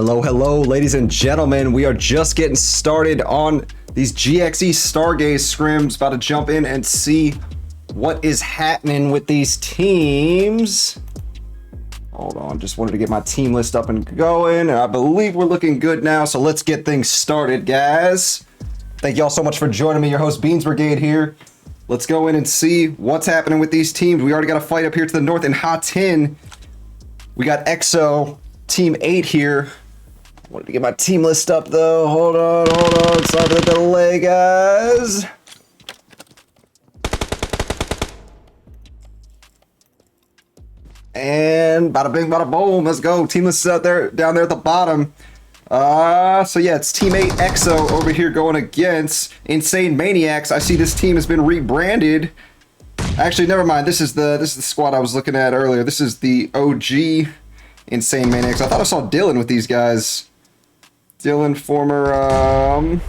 Hello, hello, ladies and gentlemen. We are just getting started on these GXE Stargaze scrims. About to jump in and see what is happening with these teams. Hold on, just wanted to get my team list up and going, and I believe we're looking good now, so let's get things started, guys. Thank you all so much for joining me. Your host, Beans Brigade here. Let's go in and see what's happening with these teams. We already got a fight up here to the north in Hot 10. We got EXO, Team 8 here. Wanted to get my team list up though. Hold on. Sorry for the delay, guys. And bada bing, bada boom. Let's go. Team list is out there, down there at the bottom. So yeah, it's Team 8 EXO over here going against Insane Maniacs. I see this team has been rebranded. Actually, never mind. This is the squad I was looking at earlier. This is the OG Insane Maniacs. I thought I saw Dylan with these guys. Dylan, former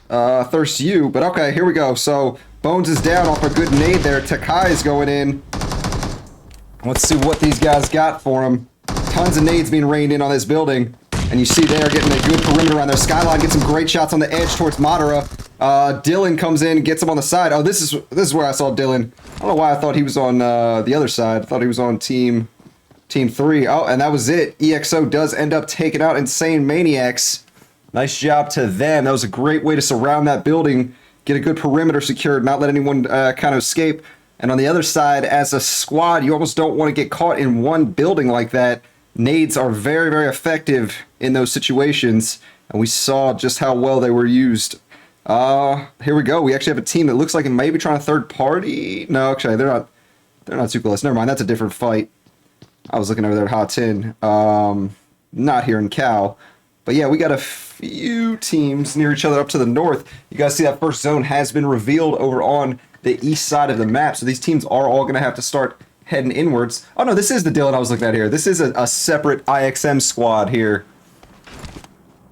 Thirst U, but okay, here we go. So Bones is down off a good nade there. Takai is going in. Let's see what these guys got for him. Tons of nades being rained in on this building, and you see they are getting a good perimeter around there. Skyline gets some great shots on the edge towards Madara. Dylan comes in, gets him on the side. Oh, this is where I saw Dylan. I don't know why I thought he was on the other side. I thought he was on Team 3. Oh, and that was it. EXO does end up taking out Insane Maniacs. Nice job to them. That was a great way to surround that building, get a good perimeter secured, not let anyone kind of escape. And on the other side, as a squad, you almost don't want to get caught in one building like that. Nades are very, very effective in those situations, and we saw just how well they were used. Here we go. We actually have a team that looks like it may be trying to third not. No, actually, they're not too close. Never mind, that's a different fight. I was looking over there at Hot 10. Not here in Cal. But yeah, we got a few teams near each other up to the north. You guys see that first zone has been revealed over on the east side of the map. So these teams are all going to have to start heading inwards. Oh no, this is the Dylan I was looking at here. This is a separate IXM squad here.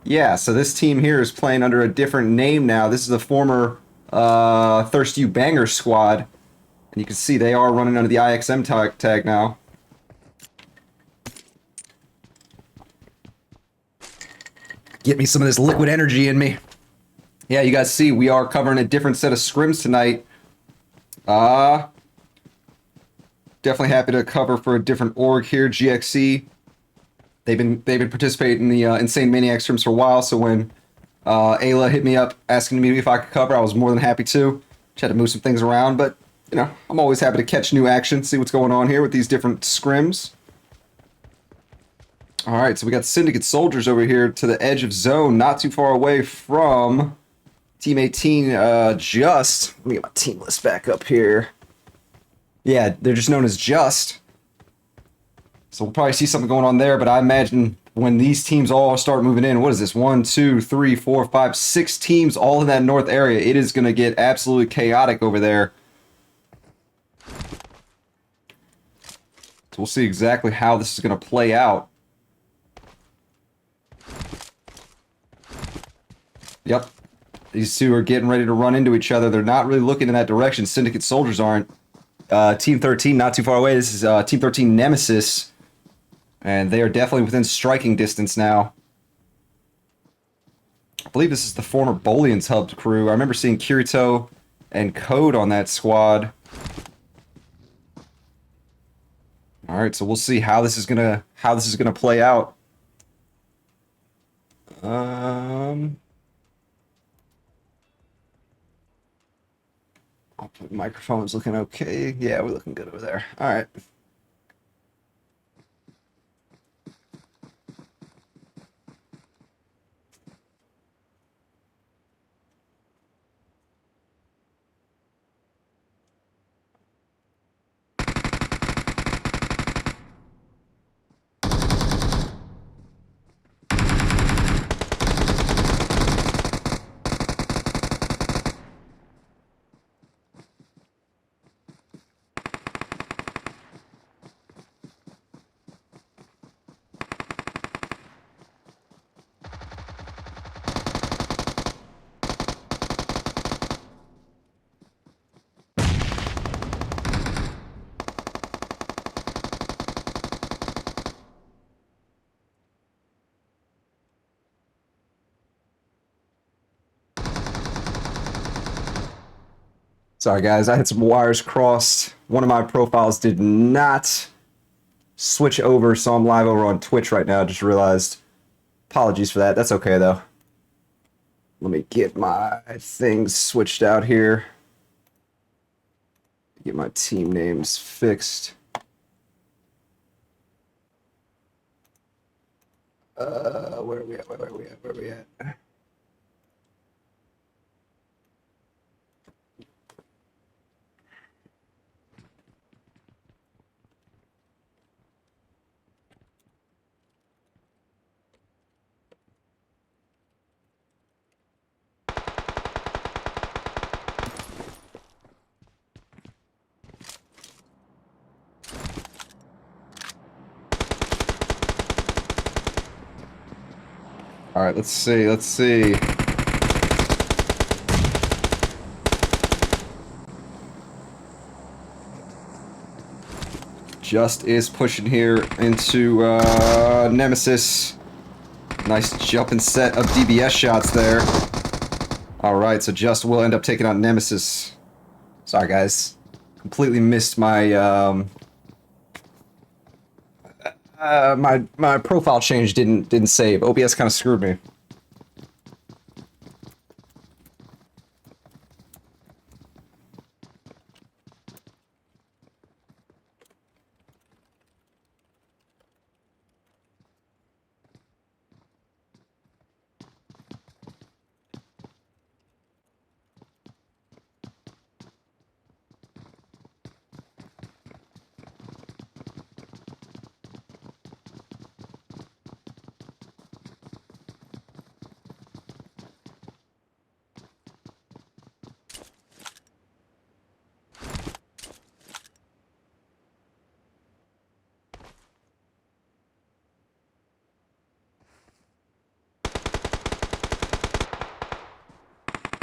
Yeah, so this team here is playing under a different name now. This is a former Thirst U Banger squad. And you can see they are running under the IXM tag now. Get me some of this liquid energy in me. Yeah, you guys see we are covering a different set of scrims tonight. Definitely happy to cover for a different org here, GXE. They've been participating in the Insane Maniac scrims for a while, so when Ayla hit me up asking me if I could cover, I was more than happy to. Just had to move some things around, but you know, I'm always happy to catch new action, see what's going on here with these different scrims. Alright, so we got Syndicate soldiers over here to the edge of zone, not too far away from Team 18, Just. Let me get my team list back up here. Yeah, they're just known as Just. So we'll probably see something going on there, but I imagine when these teams all start moving in, what is this? 1, 2, 3, 4, 5, 6 teams all in that north area. It is going to get absolutely chaotic over there. So we'll see exactly how this is going to play out. Yep. These two are getting ready to run into each other. They're not really looking in that direction. Syndicate soldiers aren't. Team 13, not too far away. This is Team 13 Nemesis. And they are definitely within striking distance now. I believe this is the former Bolian's Hub crew. I remember seeing Kirito and Code on that squad. Alright, so we'll see how this is gonna play out. Microphone's looking okay. Yeah, we're looking good over there. All right. Sorry, guys. I had some wires crossed. One of my profiles did not switch over, so I'm live over on Twitch right now. Just realized. Apologies for that. That's okay, though. Let me get my things switched out here. Get my team names fixed. Where are we at? Where are we at? All right, let's see. Just is pushing here into Nemesis. Nice jumping set of DBS shots there. All right, so Just will end up taking out Nemesis. Sorry, guys. Completely missed my my profile change didn't save. OBS kind of screwed me.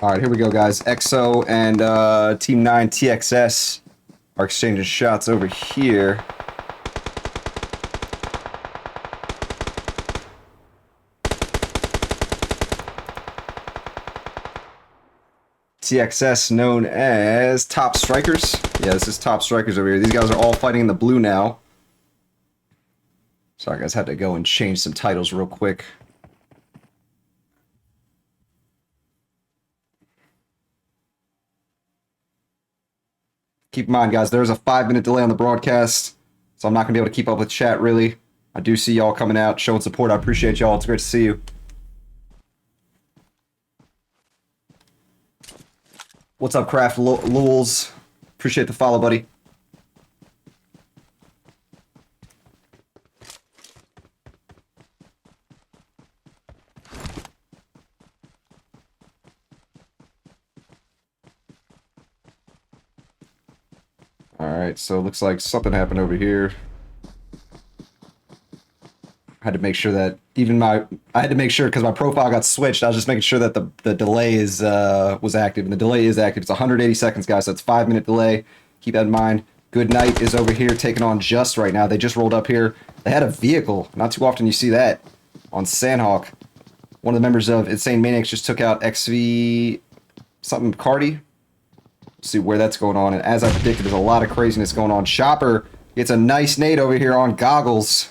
All right, here we go, guys. EXO and Team 9 TXS are exchanging shots over here. TXS known as Top Strikers. Yeah, this is Top Strikers over here. These guys are all fighting in the blue now. Sorry, guys, had to go and change some titles real quick. Keep in mind, guys, there's a 5-minute delay on the broadcast, so I'm not going to be able to keep up with chat, really. I do see y'all coming out, showing support. I appreciate y'all. It's great to see you. What's up, Craft Lulz? Appreciate the follow, buddy. Alright, so it looks like something happened over here. I had to make sure that I had to make sure because my profile got switched. I was just making sure that the delay was active, and the delay is active. It's 180 seconds, guys. So it's 5-minute delay. Keep that in mind. Good Night is over here taking on Just right now. They just rolled up here. They had a vehicle. Not too often you see that on Sandhawk. One of the members of Insane Maniacs just took out XV something Cardi. See where that's going on, and as I predicted, there's a lot of craziness going on. Chopper gets a nice nade over here on Goggles.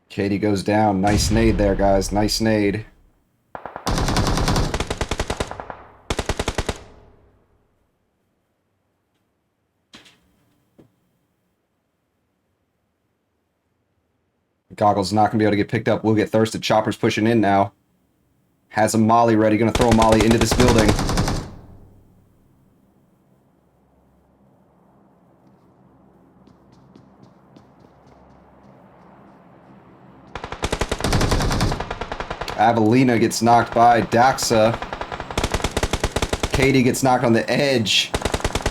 Katie goes down. Nice nade there, guys. Nice nade. Goggles not going to be able to get picked up. We'll get thirsted. Chopper's pushing in now. Has a molly ready. Going to throw a molly into this building. Avelina gets knocked by Daxa. Katie gets knocked on the edge.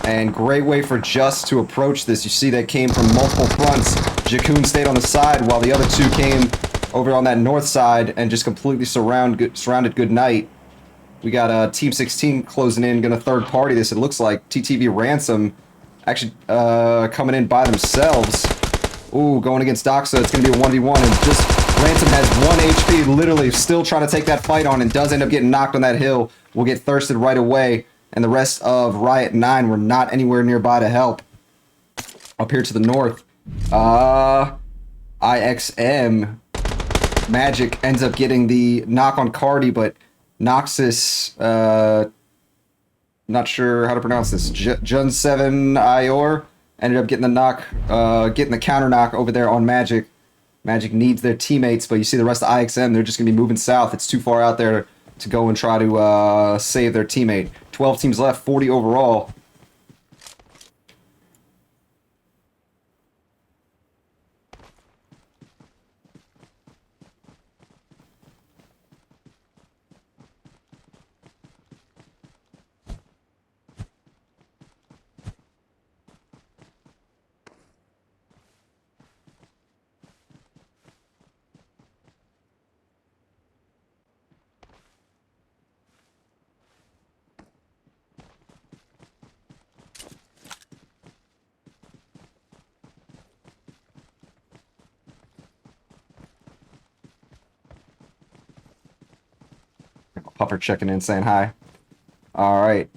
And great way for Just to approach this. You see that came from multiple fronts. Jakun stayed on the side while the other two came over on that north side and just completely surrounded Good Night. We got Team 16 closing in, going to third party this. It looks like TTV Ransom actually coming in by themselves. Ooh, going against Doxa, it's going to be a 1v1, and just Ransom has 1 HP, literally still trying to take that fight on, and does end up getting knocked on that hill. Will get thirsted right away, and the rest of Riot 9 were not anywhere nearby to help. Up here to the north, IXM Magic ends up getting the knock on Cardi, but Noxus, not sure how to pronounce this, Jun7 Ior ended up getting the knock, getting the counter knock over there on Magic. Magic needs their teammates, but you see the rest of IXM, they're just going to be moving south. It's too far out there to go and try to save their teammate. 12 teams left, 40 overall. Puffer checking in, saying hi. All right.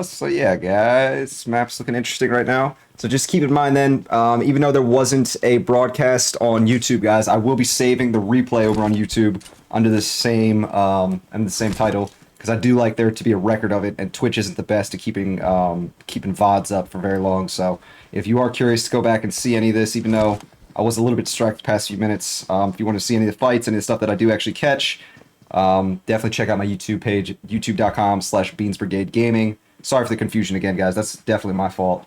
So yeah, guys, map's looking interesting right now. So just keep in mind then, even though there wasn't a broadcast on YouTube, guys, I will be saving the replay over on YouTube under the same title, because I do like there to be a record of it, and Twitch isn't the best at keeping VODs up for very long. So if you are curious to go back and see any of this, even though I was a little bit distracted the past few minutes, if you want to see any of the fights, any of the stuff that I do actually catch, definitely check out my YouTube page, youtube.com/BeansBrigadeGaming. Sorry for the confusion again, guys. That's definitely my fault.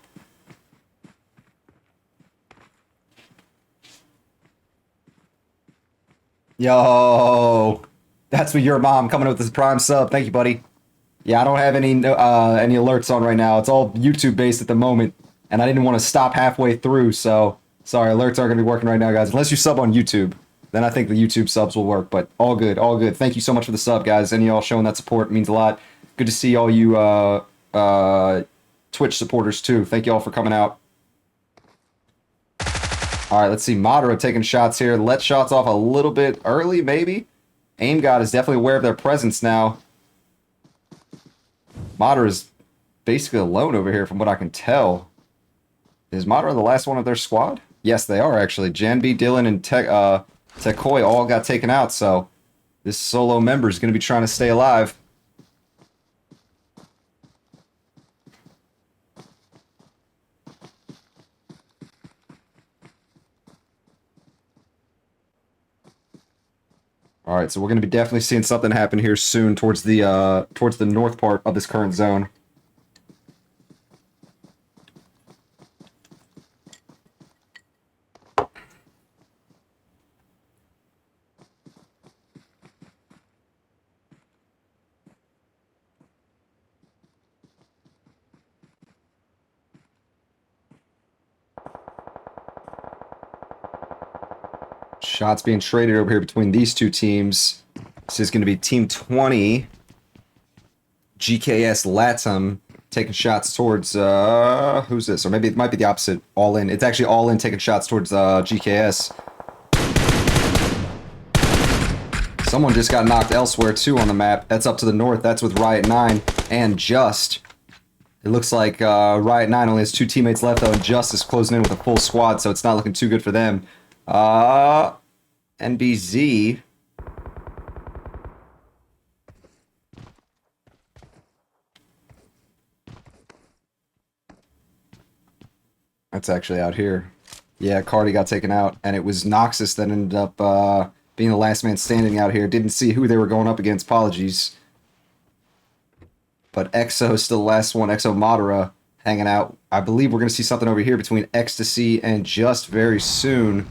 Yo, that's with your mom coming up with this prime sub. Thank you, buddy. Yeah, I don't have any alerts on right now. It's all YouTube based at the moment, and I didn't want to stop halfway through. So sorry, alerts aren't going to be working right now, guys. Unless you sub on YouTube, then I think the YouTube subs will work. But all good, all good. Thank you so much for the sub, guys. And y'all showing that support means a lot. Good to see all you Twitch supporters too. Thank you all for coming out. All right, let's see. Madara taking shots here. Let shots off a little bit early, maybe. Aim God is definitely aware of their presence now. Madara is basically alone over here from what I can tell. Is Madara the last one of their squad? Yes, they are actually. Janbi, Dylan, and Tekoi all got taken out, so this solo member is going to be trying to stay alive. All right, so we're going to be definitely seeing something happen here soon towards the north part of this current zone. Shots being traded over here between these two teams. This is going to be Team 20, GKS Latam, taking shots towards, who's this? Or maybe it might be the opposite, All In. It's actually All In taking shots towards GKS. Someone just got knocked elsewhere, too, on the map. That's up to the north. That's with Riot 9 and Just. It looks like Riot 9 only has 2 teammates left, though, and Just is closing in with a full squad, so it's not looking too good for them. NBZ. That's actually out here. Yeah, Cardi got taken out, and it was Noxus that ended up being the last man standing out here. Didn't see who they were going up against. Apologies. But Exo is still the last one. Exo Madara hanging out. I believe we're going to see something over here between Ecstasy and Just very soon.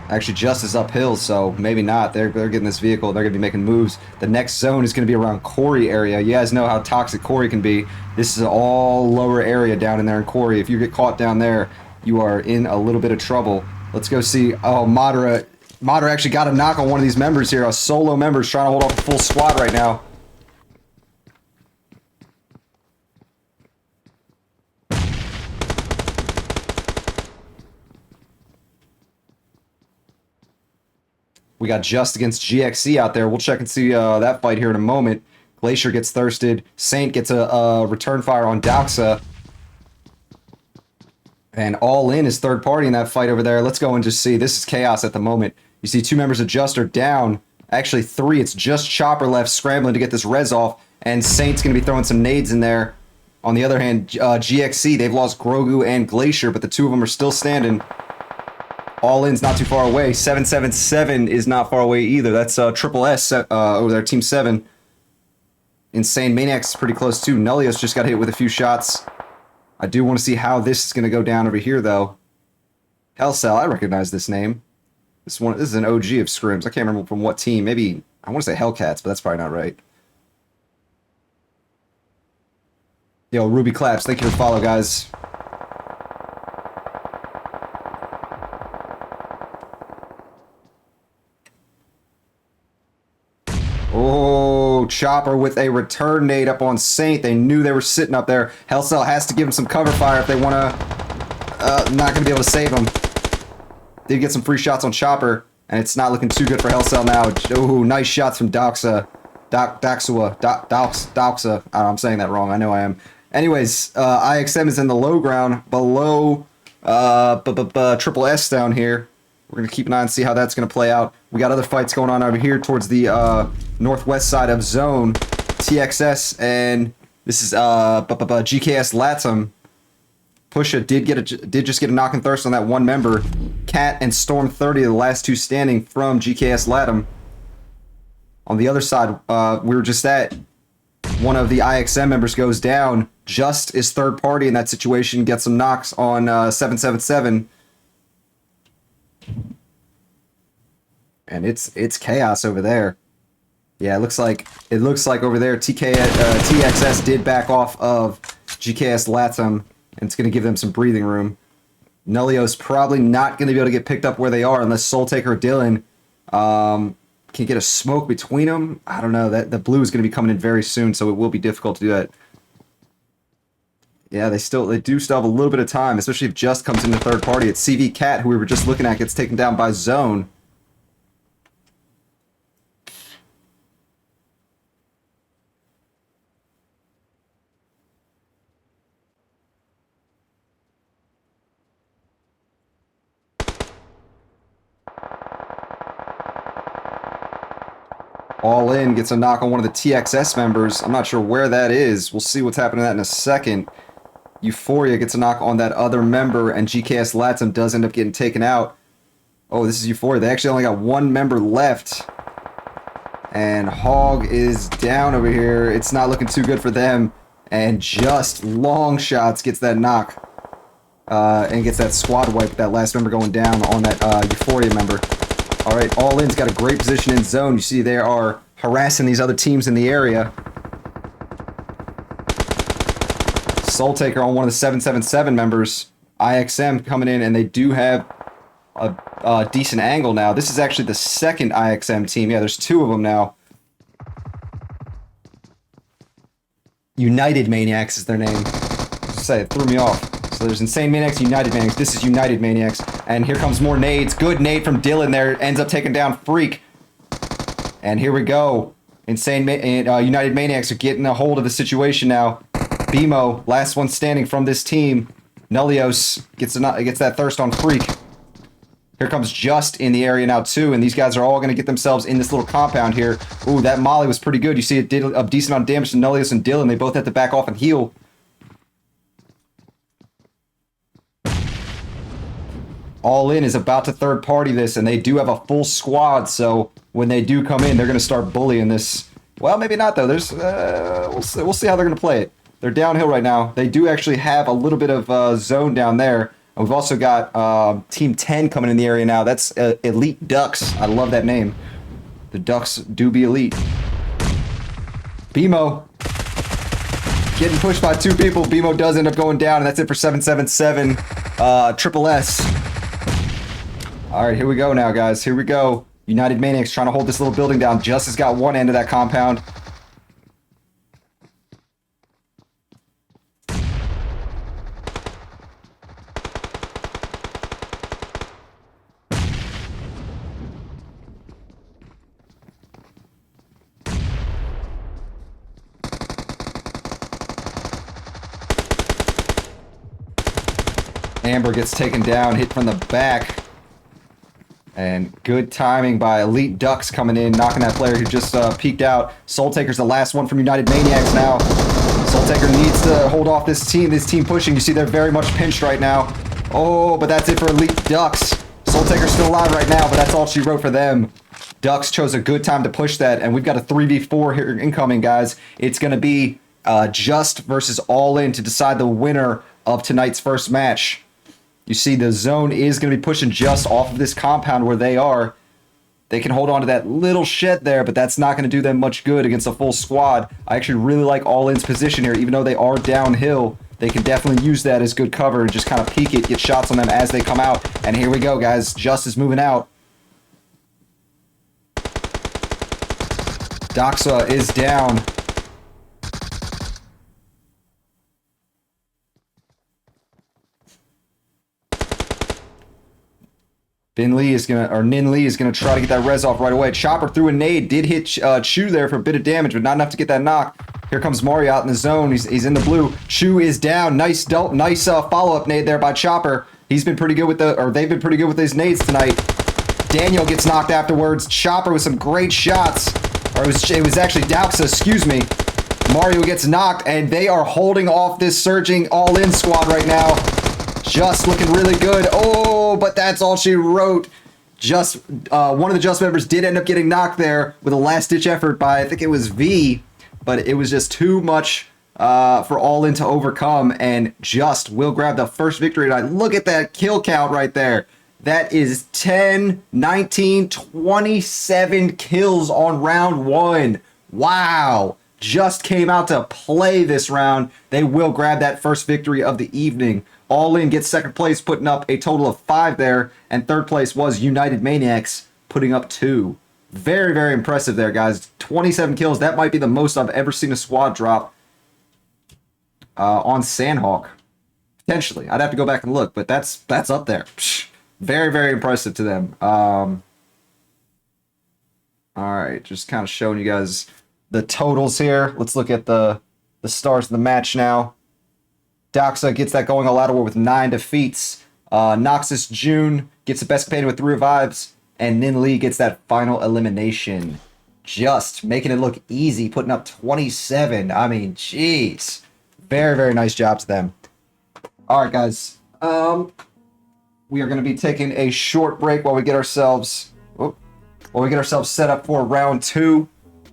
Actually, Just is uphill, so maybe not. They're getting this vehicle. They're going to be making moves. The next zone is going to be around Corey area. You guys know how toxic Corey can be. This is all lower area down in there in Corey. If you get caught down there, you are in a little bit of trouble. Let's go see. Oh, Madara. Madara actually got a knock on one of these members here. A solo member is trying to hold off a full squad right now. We got Just against GXC out there. We'll check and see that fight here in a moment. Glacier gets thirsted. Saint gets a return fire on Doxa. And All In is third party in that fight over there. Let's go and just see. This is chaos at the moment. You see 2 members of Just are down. Actually 3. It's just Chopper left scrambling to get this res off. And Saint's going to be throwing some nades in there. On the other hand, GXC, they've lost Grogu and Glacier, but the 2 of them are still standing. All In's not too far away. 777 is not far away either. That's Triple S over there, Team 7. Insane Maniacs is pretty close too. Nelios just got hit with a few shots. I do want to see how this is going to go down over here, though. Hellcell, I recognize this name. This is an OG of Scrims. I can't remember from what team. Maybe, I want to say Hellcats, but that's probably not right. Yo, Ruby Claps, thank you for the follow, guys. Oh, Chopper with a return nade up on Saint. They knew they were sitting up there. Hellcell has to give him some cover fire if they want to... not going to be able to save him. Did get some free shots on Chopper, and it's not looking too good for Hellcell now. Oh, nice shots from Doxa. Doxa. I'm saying that wrong. I know I am. Anyways, IXM is in the low ground below Triple S down here. We're going to keep an eye and see how that's going to play out. We got other fights going on over here towards the northwest side of zone. TXS and this is GKS Latum. Pusha did just get a knock and thirst on that one member. Cat and Storm 30, the last 2 standing from GKS Latum. On the other side, we were just at one of the IXM members goes down. Just is third party in that situation, gets some knocks on 777. And it's chaos over there. Yeah, it looks like over there TXS did back off of GKS Latum, and it's going to give them some breathing room. Nellio's probably not going to be able to get picked up where they are unless Soul Taker or Dylan can get a smoke between them. I don't know. That the blue is going to be coming in very soon, so it will be difficult to do that. Yeah, they do still have a little bit of time, especially if Just comes into third party. It's CV Cat, who we were just looking at, gets taken down by Zone. All In gets a knock on one of the TXS members. I'm not sure where that is. We'll see what's happening to that in a second. Euphoria gets a knock on that other member, and GKS Latum does end up getting taken out. Oh, this is Euphoria. They actually only got 1 member left. And Hog is down over here. It's not looking too good for them. And just long shots gets that knock. And gets that squad wipe, that last member going down on that Euphoria member. Alright, All In's got a great position in zone. You see they are harassing these other teams in the area. Soul Taker on one of the 777 members. IXM coming in, and they do have a decent angle now. This is actually the second IXM team. Yeah, there's 2 of them now. United Maniacs is their name. Just say it threw me off. So there's Insane Maniacs, United Maniacs. This is United Maniacs. And here comes more nades. Good nade from Dylan there. Ends up taking down Freak. And here we go. United Maniacs are getting a hold of the situation now. BMO, last one standing from this team. Nelios gets that thirst on Freak. Here comes Just in the area now too, and these guys are all going to get themselves in this little compound here. Ooh, that molly was pretty good. You see it did a decent amount of damage to Nelios and Dylan. They both had to back off and heal. All In is about to third party this, and they do have a full squad, so when they do come in, they're going to start bullying this. Well, maybe not though. There's we'll see how they're going to play it. They're downhill right now. They do actually have a little bit of zone down there. And we've also got Team 10 coming in the area now. That's Elite Ducks. I love that name. The Ducks do be elite. BMO getting pushed by 2 people. BMO does end up going down, and that's it for 777 Triple S. All right, here we go now, guys. Here we go. United Maniacs trying to hold this little building down. Just has got one end of that compound. Amber gets taken down, hit from the back. And good timing by Elite Ducks coming in, knocking that player who just peeked out. Soul Taker's the last one from United Maniacs now. Soul Taker needs to hold off this team pushing. You see they're very much pinched right now. Oh, but that's it for Elite Ducks. Soul Taker's still alive right now, but that's all she wrote for them. Ducks chose a good time to push that, and we've got a 3v4 here incoming, guys. It's going to be Just versus All In to decide the winner of tonight's first match. You see the zone is going to be pushing Just off of this compound where they are. They can hold on to that little shed there, but that's not going to do them much good against a full squad. I actually really like All In's position here, even though they are downhill. They can definitely use that as good cover and just kind of peek it, get shots on them as they come out. And here we go, guys. Just is moving out. Doxa is down. Nin Lee is gonna try to get that res off right away. Chopper threw a nade, did hit Chu there for a bit of damage, but not enough to get that knock. Here comes Mario out in the zone. He's in the blue. Chu is down. Nice follow-up nade there by Chopper. He's been pretty good with they've been pretty good with his nades tonight. Daniel gets knocked afterwards. Chopper with some great shots. Or it was actually Doxa, excuse me. Mario gets knocked, and they are holding off this surging all-in squad right now. Just looking really good. Oh, but that's all she wrote. Just one of the Just members did end up getting knocked there with a last-ditch effort by, I think it was V, but it was just too much for All In to overcome, and Just will grab the first victory tonight. Look at that kill count right there. That is 10, 19, 27 kills on round one. Wow. Just came out to play this round. They will grab that first victory of the evening. All In gets second place, putting up a total of 5 there. And third place was United Maniacs, putting up 2. Very, very impressive there, guys. 27 kills. That might be the most I've ever seen a squad drop on Sandhawk. Potentially. I'd have to go back and look, but that's up there. Psh, very, very impressive to them. All right, just kind of showing you guys the totals here. Let's look at the stars of the match now. Doxa gets that going all out of war with 9 defeats. Noxus June gets the best companion with 3 revives. And Nin Lee gets that final elimination. Just making it look easy, putting up 27. I mean, jeez. Very, very nice job to them. All right, guys. We are going to be taking a short break while we get ourselves set up for round 2.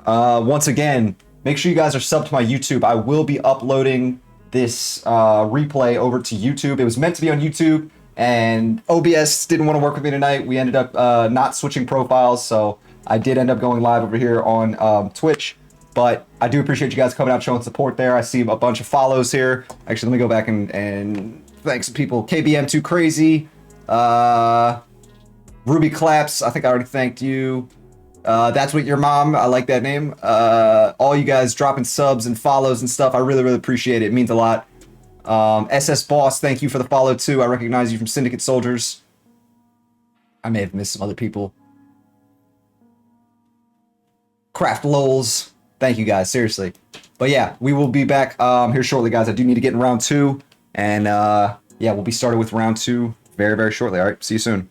Once again, make sure you guys are subbed to my YouTube. I will be uploading this replay over to YouTube. It was meant to be on YouTube, and OBS didn't want to work with me tonight. We ended up not switching profiles, so I did end up going live over here on Twitch. But I do appreciate you guys coming out showing support there. I see a bunch of follows here. Actually, let me go back and thank some people. KBM2 Crazy, Ruby Claps, I think I already thanked you. That's What Your Mom, I like that name. All you guys dropping subs and follows and stuff, I really, really appreciate it. It means a lot. SS Boss, thank you for the follow too. I recognize you from Syndicate Soldiers. I may have missed some other people. Craft Lols, thank you guys, seriously. But yeah, we will be back here shortly, guys. I do need to get in round 2. And yeah, we'll be started with round 2 very, very shortly. All right, see you soon.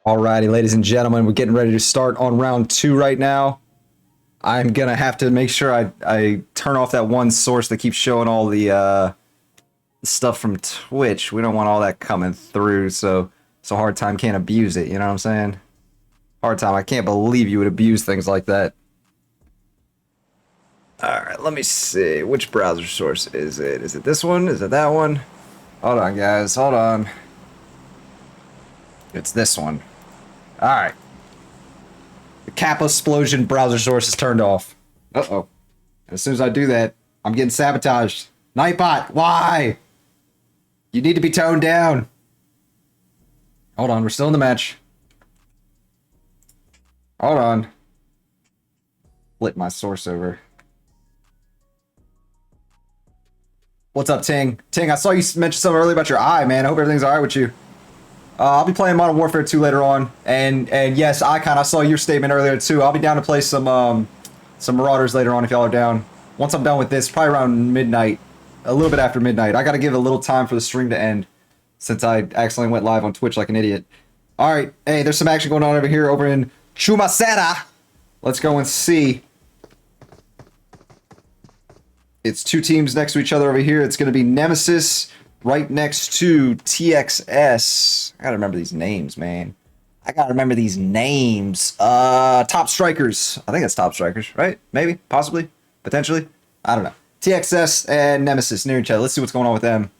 Alrighty, ladies and gentlemen, we're getting ready to start on round 2 right now. I'm gonna have to make sure I turn off that one source that keeps showing all the stuff from Twitch. We don't want all that coming through, so Hard Time can't abuse it, you know what I'm saying? Hard Time, I can't believe you would abuse things like that. Alright, let me see. Which browser source is it? Is it this one? Is it that one? Hold on, guys. Hold on. It's this one. Alright. The Kappa Explosion browser source is turned off. Uh-oh. And as soon as I do that, I'm getting sabotaged. Nightbot, why? You need to be toned down. Hold on, we're still in the match. Hold on. Flip my source over. What's up, Ting? Ting, I saw you mention something earlier about your eye, man. I hope everything's alright with you. I'll be playing Modern Warfare 2 later on, and yes, Icon, I saw your statement earlier too. I'll be down to play some Marauders later on if y'all are down. Once I'm done with this, probably around midnight, a little bit after midnight. I gotta give it a little time for the stream to end, since I accidentally went live on Twitch like an idiot. All right, hey, there's some action going on over here, over in Chumacera. Let's go and see. It's two teams next to each other over here. It's gonna be Nemesis right next to TXS. I gotta remember these names, man. I gotta remember these names. Top Strikers. I think it's Top Strikers, right? Maybe, possibly, potentially. I don't know. TXS and Nemesis near each other. Let's see what's going on with them.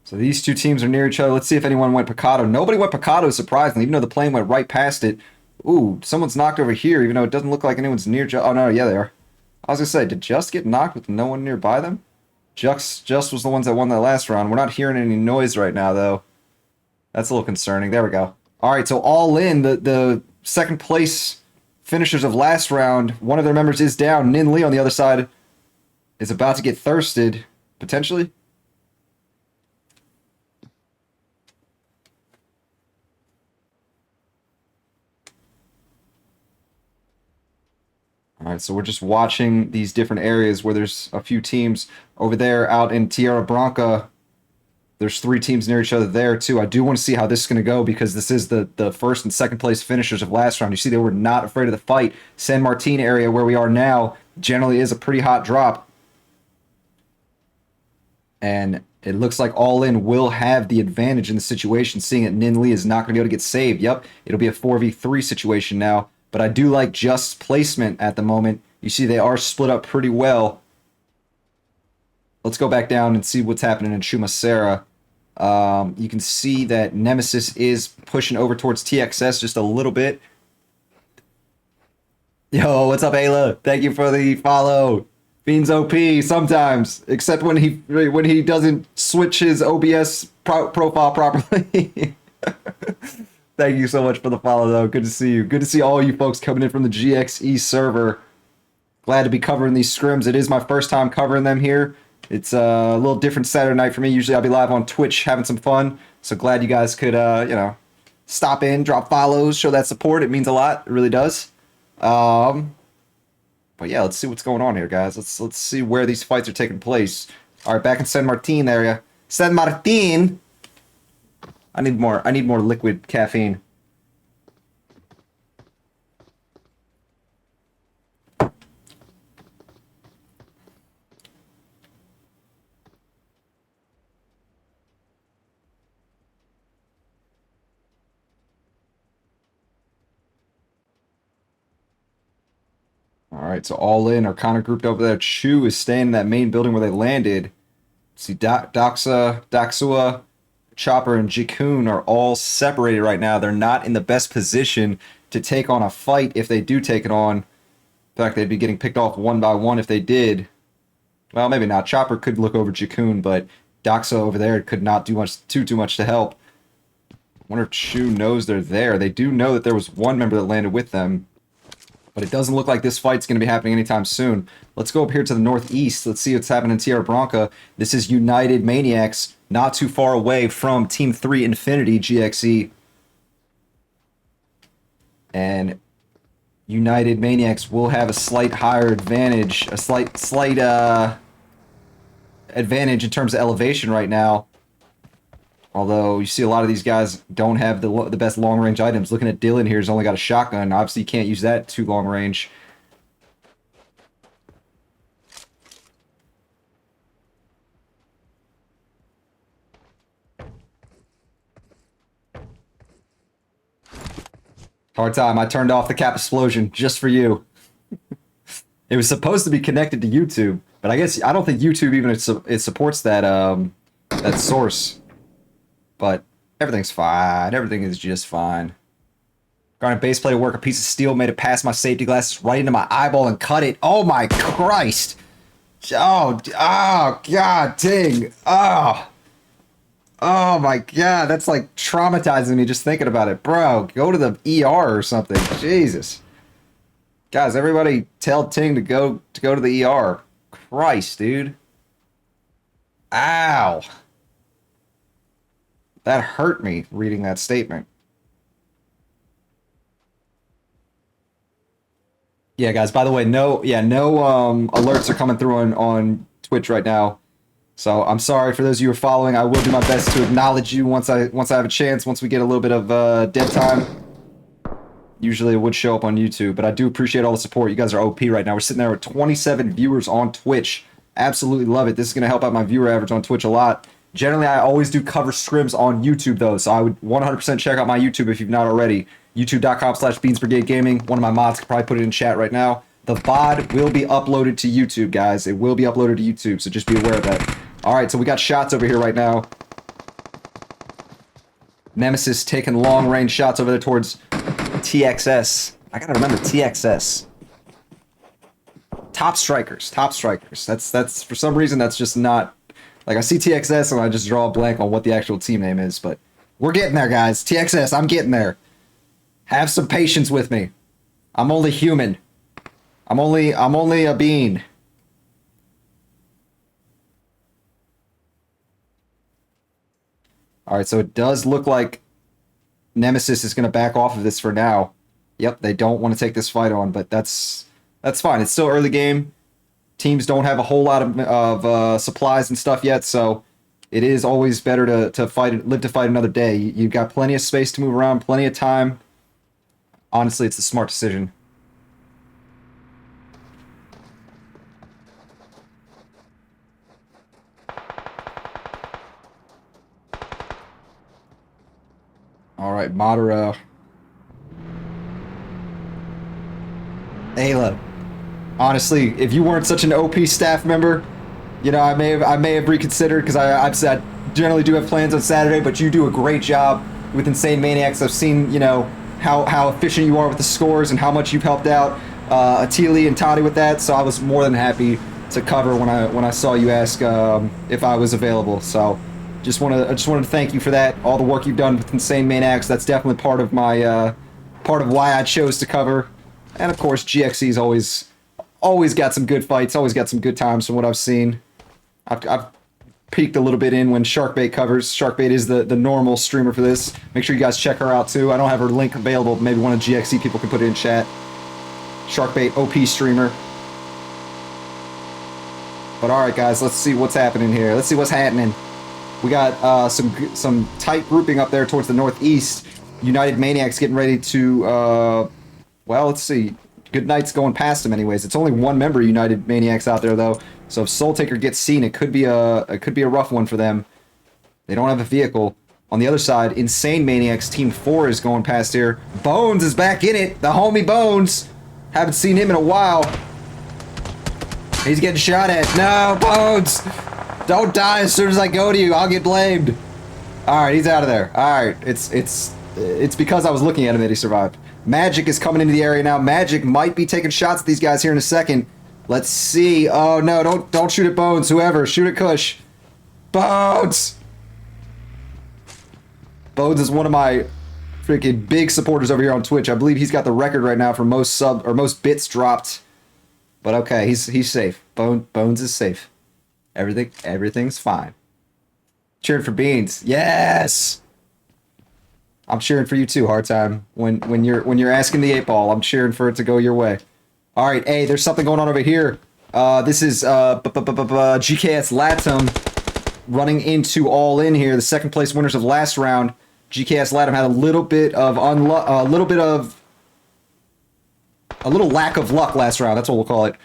So these two teams are near each other. Let's see if anyone went Picado. Nobody went Picado, surprisingly, even though the plane went right past it. Ooh, someone's knocked over here, even though it doesn't look like anyone's near Just. Oh, no, yeah, they are. I was going to say, did Just get knocked with no one nearby them? Just was the ones that won that last round. We're not hearing any noise right now, though. That's a little concerning. There we go. All right, so all in, the second place finishers of last round, one of their members is down. Nin Lee on the other side is about to get thirsted, potentially. All right, so we're just watching these different areas where there's a few teams over there out in Tierra Blanca. There's 3 teams near each other there, too. I do want to see how this is going to go because this is the first and second place finishers of last round. You see, they were not afraid of the fight. San Martin area, where we are now, generally is a pretty hot drop. And it looks like All In will have the advantage in the situation, seeing that Nin Lee is not going to be able to get saved. Yep, it'll be a 4v3 situation now. But I do like Just's placement at the moment. You see they are split up pretty well. let's go back down and see what's happening in Shumasera. You can see that Nemesis is pushing over towards TXS just a little bit. Yo, what's up, Ayla? Thank you for the follow. Fiend's OP sometimes, except when he doesn't switch his OBS profile properly. Thank you so much for the follow, though. Good to see you. Good to see all you folks coming in from the GXE server. Glad to be covering these scrims. It is my first time covering them here. It's a little different Saturday night for me. Usually I'll be live on Twitch having some fun. So glad you guys could, stop in, drop follows, show that support. It means a lot. It really does. But yeah, let's see what's going on here, guys. Let's see where these fights are taking place. All right, back in San Martin area. San Martin. I need more liquid caffeine. Alright, so all in are kind of grouped over there. Chu is staying in that main building where they landed. See, Daxua, Chopper, and Jikun are all separated right now. They're not in the best position to take on a fight if they do take it on. In fact, they'd be getting picked off one by one if they did. Well, maybe not. Chopper could look over Jikun, but Daxa over there could not do too much to help. I wonder if Chu knows they're there. They do know that there was one member that landed with them. But it doesn't look like this fight's going to be happening anytime soon. Let's go up here to the northeast. Let's see what's happening in Tierra Blanca. This is United Maniacs, not too far away from Team 3 Infinity GXE. And United Maniacs will have a slight higher advantage, a slight advantage in terms of elevation right now. Although you see a lot of these guys don't have the best long-range items. Looking at Dylan here, he's only got a shotgun. Obviously, you can't use that too long-range. Hard time. I turned off the cap explosion just for you. It was supposed to be connected to YouTube, but I don't think YouTube even it supports that that source. But everything's fine. Everything is just fine. Got a base plate to work. A piece of steel made it past my safety glasses right into my eyeball and cut it. Oh my Christ! Oh, God dang! Oh my God! That's like traumatizing me just thinking about it, bro. Go to the ER or something. Jesus, guys, everybody tell Ting to go to the ER. Christ, dude. Ow. That hurt me reading that statement. Yeah, guys, by the way, no alerts are coming through on Twitch right now. So I'm sorry for those of you who are following. I will do my best to acknowledge you once I have a chance, once we get a little bit of dead time. Usually it would show up on YouTube, but I do appreciate all the support. You guys are OP right now. We're sitting there with 27 viewers on Twitch. Absolutely love it. This is going to help out my viewer average on Twitch a lot. Generally, I always do cover scrims on YouTube, though, so I would 100% check out my YouTube if you've not already. YouTube.com/BeansBrigadeGaming. One of my mods could probably put it in chat right now. The VOD will be uploaded to YouTube, guys. It will be uploaded to YouTube, so just be aware of that. All right, so we got shots over here right now. Nemesis taking long-range shots over there towards TXS. I gotta remember TXS. Top strikers. That's for some reason that's just not. Like, I see TXS and I just draw a blank on what the actual team name is, but we're getting there, guys. TXS, I'm getting there. Have some patience with me. I'm only human. I'm only a being. All right, so it does look like Nemesis is going to back off of this for now. Yep, they don't want to take this fight on, but that's fine. It's still early game. Teams don't have a whole lot of supplies and stuff yet, so it is always better to live to fight another day. You've got plenty of space to move around, plenty of time. Honestly, it's a smart decision. All right, Madara. Ayla. Honestly, if you weren't such an OP staff member, You know, I may have reconsidered because I've said I generally do have plans on Saturday, but you do a great job with Insane Maniacs. I've seen, you know, how efficient you are with the scores and how much you've helped out Atili and Toddy with that. So I was more than happy to cover when I saw you ask if I was available. So I just wanted to thank you for that. All the work you've done with Insane Maniacs. That's definitely part of my part of why I chose to cover. And of course, GXC's always got some good fights. Always got some good times from what I've seen. I've peeked a little bit in when Sharkbait covers. Sharkbait is the normal streamer for this. Make sure you guys check her out too. I don't have her link available. Maybe one of GXC people can put it in chat. Sharkbait OP streamer. But alright guys, let's see what's happening here. Let's see what's happening. We got some tight grouping up there towards the northeast. United Maniacs getting ready to, well, let's see. Good Night's going past him anyways. It's only one member of United Maniacs out there though. So if Soul Taker gets seen, it could be a rough one for them. They don't have a vehicle. On the other side, Insane Maniacs Team 4 is going past here. Bones is back in it. The homie Bones. Haven't seen him in a while. He's getting shot at. No, Bones! Don't die as soon as I go to you. I'll get blamed. Alright, he's out of there. Alright, it's because I was looking at him that he survived. Magic is coming into the area now. Magic might be taking shots at these guys here in a second. Let's see. Oh no, don't shoot at Bones. Whoever, shoot at Kush. Bones! Bones is one of my freaking big supporters over here on Twitch. I believe he's got the record right now for most most bits dropped. But okay, he's safe. Bones is safe. Everything's fine. Cheering for Beans. Yes! I'm cheering for you too, Hard Time. When you're asking the 8-ball, I'm cheering for it to go your way. All right, hey, there's something going on over here. This is GKS Latum running into All In here. The second place winners of last round. GKS Latum had a little lack of luck last round. That's what we'll call it.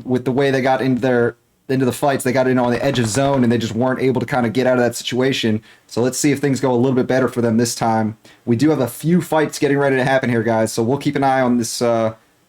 With the way they got into the fights, they got in on the edge of zone and they just weren't able to kind of get out of that situation. So let's see if things go a little bit better for them this time. We do have a few fights getting ready to happen here, guys. So we'll keep an eye on this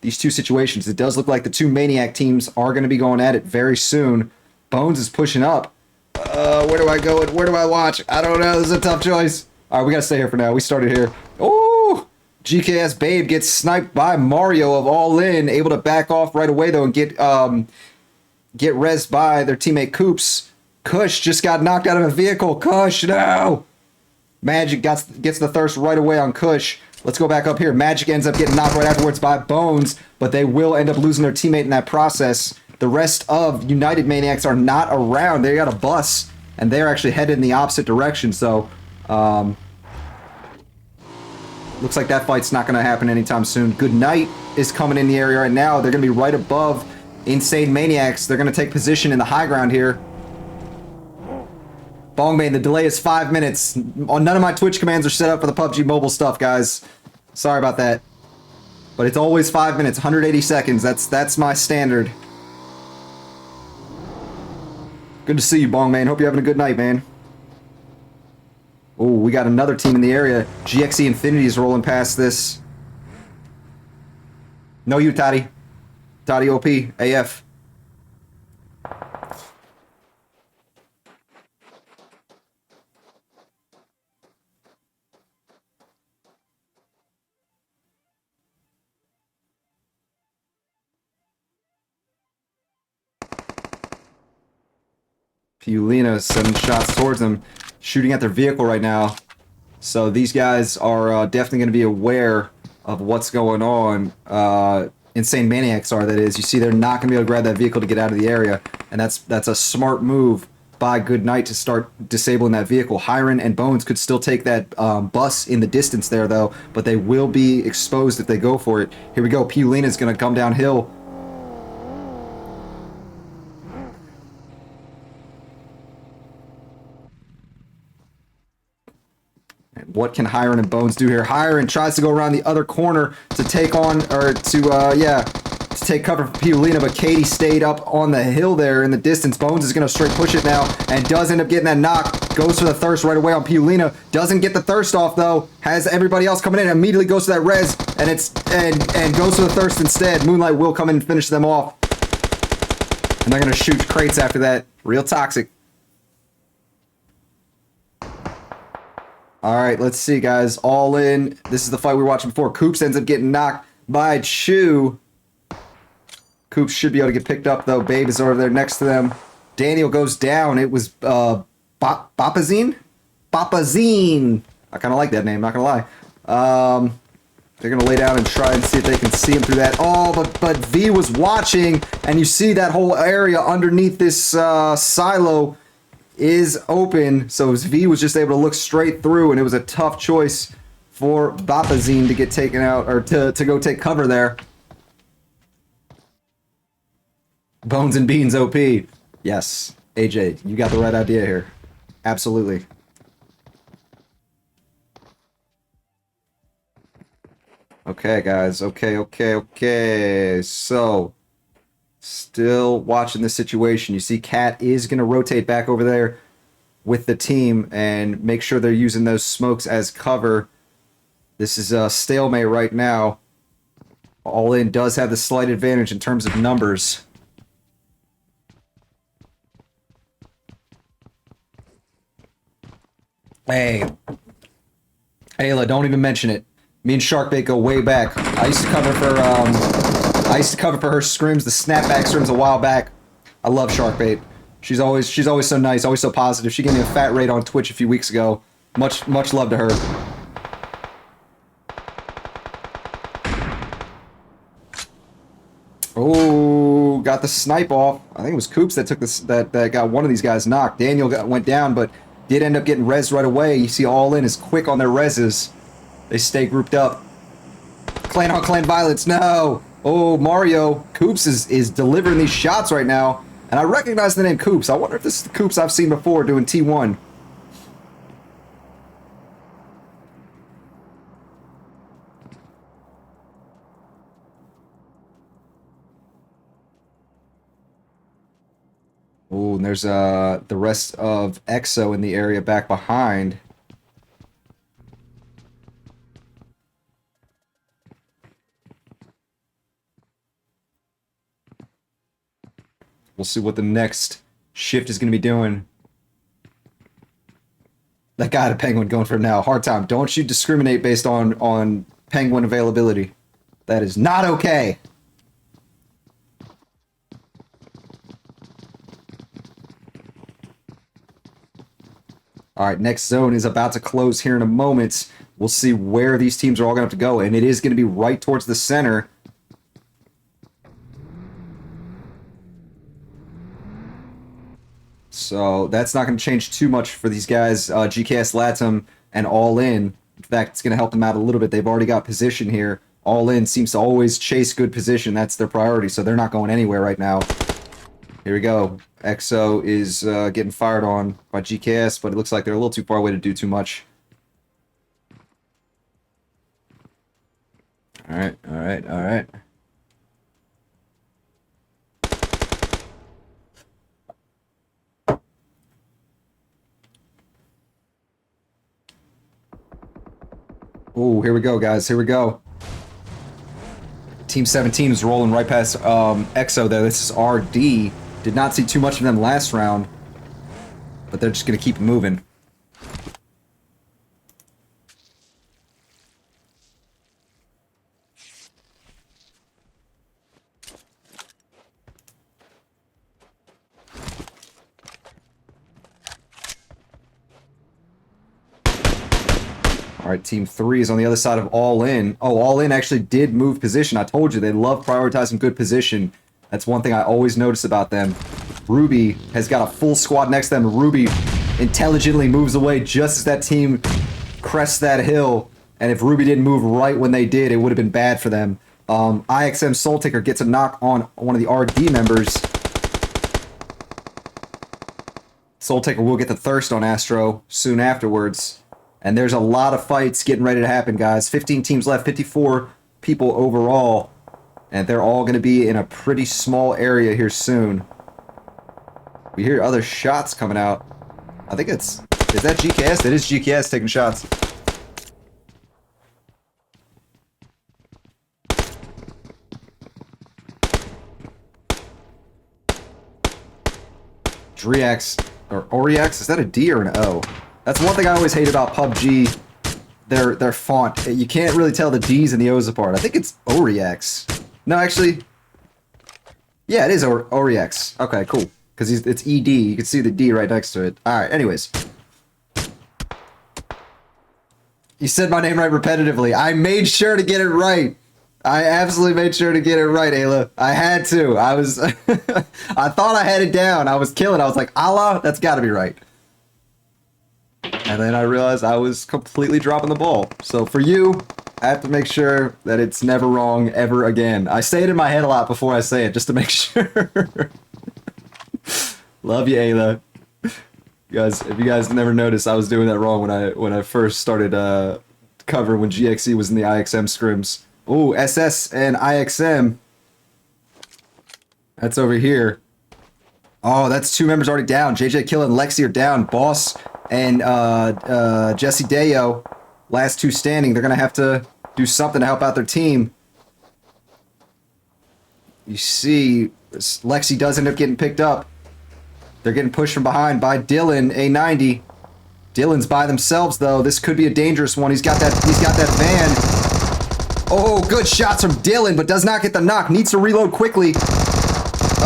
these two situations. It does look like the two Maniac teams are going to be going at it very soon. Bones is pushing up. Where do I go and where do I watch? I don't know. This is a tough choice. All right, we got to stay here for now. We started here. Oh! GKS Babe gets sniped by Mario of All In, able to back off right away though and get rezzed by their teammate Coops. Kush just got knocked out of a vehicle. Kush, no! Magic gets the thirst right away on Kush. Let's go back up here. Magic ends up getting knocked right afterwards by Bones, but they will end up losing their teammate in that process. The rest of United Maniacs are not around. They got a bus, and they're actually headed in the opposite direction, so looks like that fight's not going to happen anytime soon. Good Night is coming in the area right now. They're going to be right above Insane Maniacs. They're going to take position in the high ground here. Bongmain, the delay is 5 minutes. None of my Twitch commands are set up for the PUBG Mobile stuff, guys. Sorry about that. But it's always 5 minutes, 180 seconds. That's my standard. Good to see you, Bongmain. Hope you're having a good night, man. Oh, we got another team in the area. GXE Infinity is rolling past this. No, you, Toddy. Toddy OP, AF. Piulina sending shots towards them, shooting at their vehicle right now. So these guys are definitely going to be aware of what's going on. Insane Maniacs are, that is. You see they're not going to be able to grab that vehicle to get out of the area. And that's a smart move by Good Night to start disabling that vehicle. Hiron and Bones could still take that bus in the distance there, though. But they will be exposed if they go for it. Here we go. Piulina's going to come downhill. What can Hiron and Bones do here? Hiron tries to go around the other corner to take on, or to take cover for Piulina, but Katie stayed up on the hill there in the distance. Bones is going to straight push it now and does end up getting that knock. Goes for the thirst right away on Piulina. Doesn't get the thirst off though. Has everybody else coming in. Immediately goes to that res and goes for the thirst instead. Moonlight will come in and finish them off. And they're going to shoot crates after that. Real toxic. All right, let's see, guys. All in. This is the fight we were watching before. Coops ends up getting knocked by Chu. Coops should be able to get picked up, though. Babe is over there next to them. Daniel goes down. It was Bapazine? Bapazine. I kind of like that name, not going to lie. They're going to lay down and try and see if they can see him through that. Oh, but V was watching, and you see that whole area underneath this silo is open, so V was just able to look straight through, and it was a tough choice for Bapazine to get taken out, or to go take cover there. Bones and Beans OP. Yes, AJ, you got the right idea here. Absolutely. Okay, guys. Okay. So, still watching the situation. You see Cat is going to rotate back over there with the team and make sure they're using those smokes as cover. This is a stalemate right now. All In does have the slight advantage in terms of numbers. Hey, Ayla, don't even mention it. Me and Sharkbait go way back. I used to cover for her scrims, the snapback scrims a while back. I love Sharkbait. She's always so nice, always so positive. She gave me a fat rate on Twitch a few weeks ago. Much love to her. Oh, got the snipe off. I think it was Coops that took this, that got one of these guys knocked. Daniel went down, but did end up getting rezzed right away. You see All In is quick on their rezzes. They stay grouped up. Clan on clan violence, no! Oh, Mario, Coops is delivering these shots right now. And I recognize the name Coops. I wonder if this is the Coops I've seen before doing T1. Oh, and there's the rest of EXO in the area back behind. We'll see what the next shift is going to be doing. That guy at a Penguin going for now. Hard time. Don't you discriminate based on Penguin availability. That is not okay. All right, next zone is about to close here in a moment. We'll see where these teams are all going to have to go, and it is going to be right towards the center. So that's not going to change too much for these guys, GKS Latum and All In. In fact, it's going to help them out a little bit. They've already got position here. All In seems to always chase good position. That's their priority, so they're not going anywhere right now. Here we go. EXO is getting fired on by GKS, but it looks like they're a little too far away to do too much. All right. Oh, here we go, guys. Here we go. Team 17 is rolling right past EXO there. This is RD. Did not see too much of them last round, but they're just going to keep moving. All right, Team 3 is on the other side of All In. Oh, All In actually did move position. I told you, they love prioritizing good position. That's one thing I always notice about them. Ruby has got a full squad next to them. Ruby intelligently moves away just as that team crests that hill. And if Ruby didn't move right when they did, it would have been bad for them. IXM Soul Taker gets a knock on one of the RD members. Soul Taker will get the thirst on Astro soon afterwards. And there's a lot of fights getting ready to happen, guys. 15 teams left, 54 people overall. And they're all going to be in a pretty small area here soon. We hear other shots coming out. I think is that GKS? It is GKS taking shots. Drex, or Oriex, is that a D or an O? That's one thing I always hate about PUBG. Their font. You can't really tell the D's and the O's apart. I think it's Oriex. No, actually. Yeah, it is Oriex. Okay, cool. Because it's ED. You can see the D right next to it. Alright, anyways. You said my name right repetitively. I made sure to get it right. I absolutely made sure to get it right, Ayla. I had to. I was... I thought I had it down. I was killing. I was like, Allah, that's got to be right. And then I realized I was completely dropping the ball. So for you, I have to make sure that it's never wrong ever again. I say it in my head a lot before I say it, just to make sure. Love you, Ayla. Guys, if you guys never noticed, I was doing that wrong when I first started covering when GXE was in the IXM scrims. Ooh, SS and IXM. That's over here. Oh, that's 2 members already down. JJ Kill and Lexi are down. Boss and Jesse Deo, last 2 standing. They're going to have to do something to help out their team. You see, Lexi does end up getting picked up. They're getting pushed from behind by Dylan, A90. Dylan's by themselves, though. This could be a dangerous one. He's got that van. Oh, good shots from Dylan, but does not get the knock. Needs to reload quickly.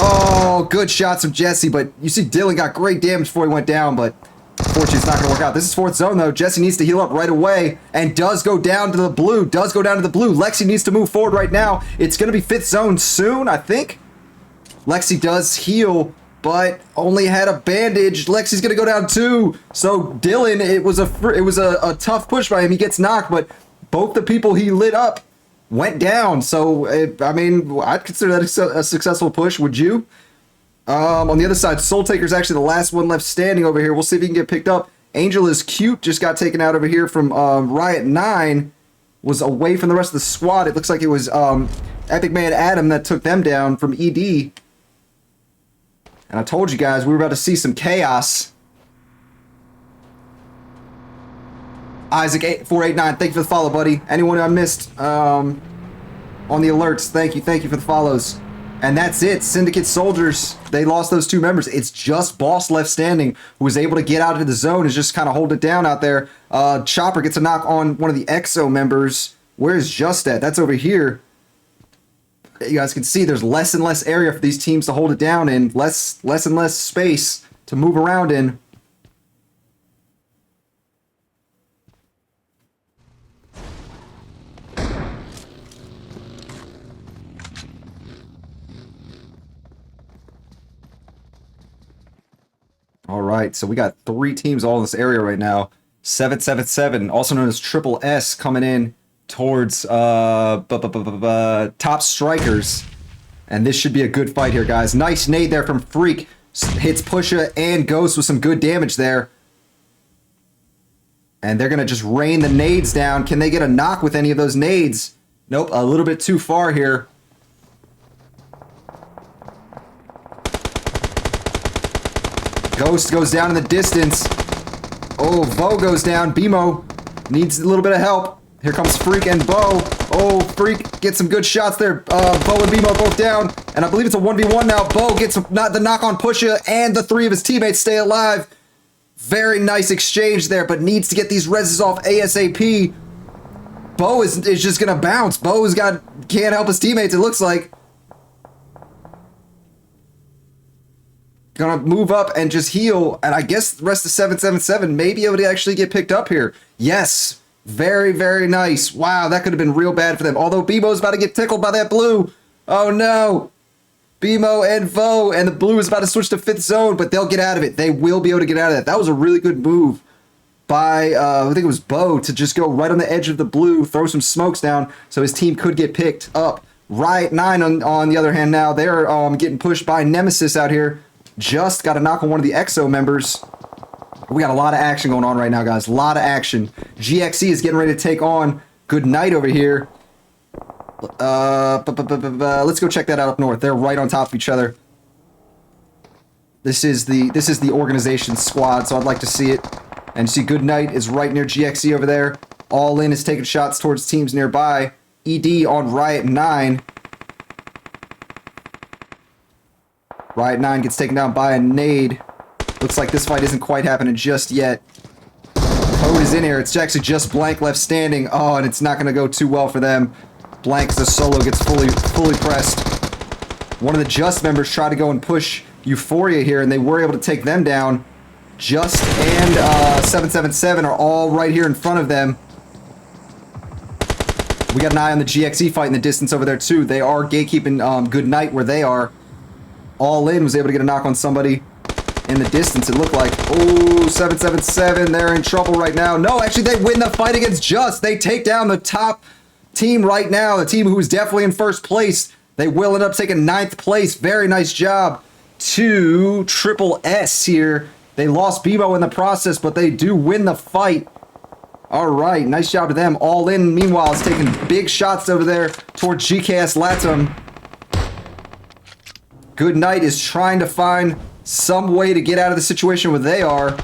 Oh, good shots from Jesse, but you see Dylan got great damage before he went down, but unfortunately it's not going to work out. This is 4th zone, though. Jesse needs to heal up right away and does go down to the blue. Lexi needs to move forward right now. It's going to be 5th zone soon, I think. Lexi does heal, but only had a bandage. Lexi's going to go down too. So Dylan, it was a tough push by him. He gets knocked, but both the people he lit up went down. So, I mean, I'd consider that a successful push. Would you? On the other side, Soul Taker's actually the last one left standing over here. We'll see if he can get picked up. Angel is Cute, just got taken out over here from Riot 9. Was away from the rest of the squad. It looks like it was Epic Man Adam that took them down from ED. And I told you guys we were about to see some chaos. Isaac8489, thank you for the follow, buddy. Anyone I missed on the alerts, thank you for the follows. And that's it. Syndicate Soldiers, they lost those 2 members. It's just Boss left standing, who was able to get out of the zone and just kind of hold it down out there. Chopper gets a knock on one of the EXO members. Where's Just at? That's over here. You guys can see there's less and less area for these teams to hold it down and less and less space to move around in. All right, so we got 3 teams all in this area right now. 777, also known as Triple S, coming in towards Top Strikers. And this should be a good fight here, guys. Nice nade there from Freak. Hits Pusha and Ghost with some good damage there. And they're going to just rain the nades down. Can they get a knock with any of those nades? Nope, a little bit too far here. Ghost goes down in the distance. Oh, Vo goes down. BMO needs a little bit of help. Here comes Freak and Bo. Oh, Freak gets some good shots there. Bo and BMO both down. And I believe it's a 1v1 now. Bo gets the knock on Pusha, and the 3 of his teammates stay alive. Very nice exchange there, but needs to get these reses off ASAP. Bo is just going to bounce. Can't help his teammates, it looks like. Gonna move up and just heal, and I guess the rest of 777 may be able to actually get picked up here. Yes, very, very nice. Wow, that could have been real bad for them. Although BMO's about to get tickled by that blue. Oh no. BMO and Vo, and the blue is about to switch to 5th zone, but they'll get out of it. They will be able to get out of that. That was a really good move by, I think it was Bo, to just go right on the edge of the blue, throw some smokes down so his team could get picked up. Riot 9, on the other hand, now they're getting pushed by Nemesis out here. Just got a knock on one of the EXO members. We got a lot of action going on right now, guys. A lot of action. GXE is getting ready to take on Good Night over here. Let's go check that out up north. They're right on top of each other. This is the organization squad, so I'd like to see it. And you see Good Night is right near GXE over there. All In is taking shots towards teams nearby. ED on Riot 9. Riot 9 gets taken down by a nade. Looks like this fight isn't quite happening just yet. Code is in here. It's actually just Blank left standing. Oh, and it's not going to go too well for them. Blank, the solo gets fully pressed. One of the Just members tried to go and push Euphoria here, and they were able to take them down. Just and 777 are all right here in front of them. We got an eye on the GXE fight in the distance over there, too. They are gatekeeping Good Night where they are. All In was able to get a knock on somebody in the distance, it looked like. Oh, 777, they're in trouble right now. No, actually, they win the fight against Just. They take down the top team right now, the team who is definitely in first place. They will end up taking 9th place. Very nice job to Triple S here. They lost Bebo in the process, but they do win the fight. All right, nice job to them. All In, meanwhile, is taking big shots over there towards GKS Latam. Good Night is trying to find some way to get out of the situation where they are.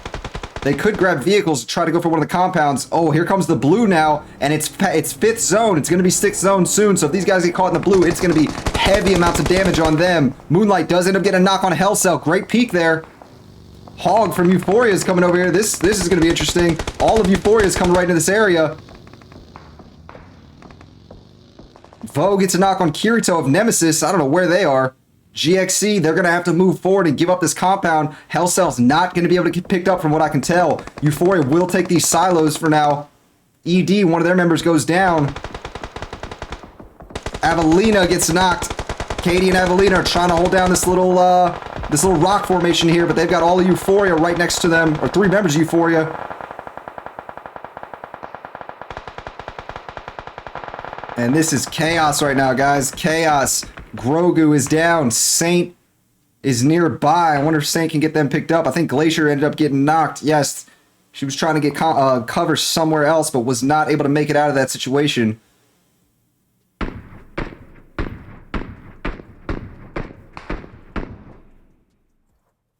They could grab vehicles to try to go for one of the compounds. Oh, here comes the blue now, and it's 5th zone. It's going to be 6th zone soon, so if these guys get caught in the blue, it's going to be heavy amounts of damage on them. Moonlight does end up getting a knock on Hell Cell. Great peek there. Hog from Euphoria is coming over here. This is going to be interesting. All of Euphoria is coming right into this area. Vogue gets a knock on Kirito of Nemesis. I don't know where they are. GXC, they're going to have to move forward and give up this compound. Hell Cell's not going to be able to get picked up from what I can tell. Euphoria will take these silos for now. ED, one of their members goes down. Avelina gets knocked. Katie and Avelina are trying to hold down this little rock formation here, but they've got all of Euphoria right next to them, or 3 members of Euphoria. And this is chaos right now, guys. Chaos. Grogu is down. Saint is nearby. I wonder if Saint can get them picked up. I think Glacier ended up getting knocked. Yes, she was trying to get cover somewhere else, but was not able to make it out of that situation.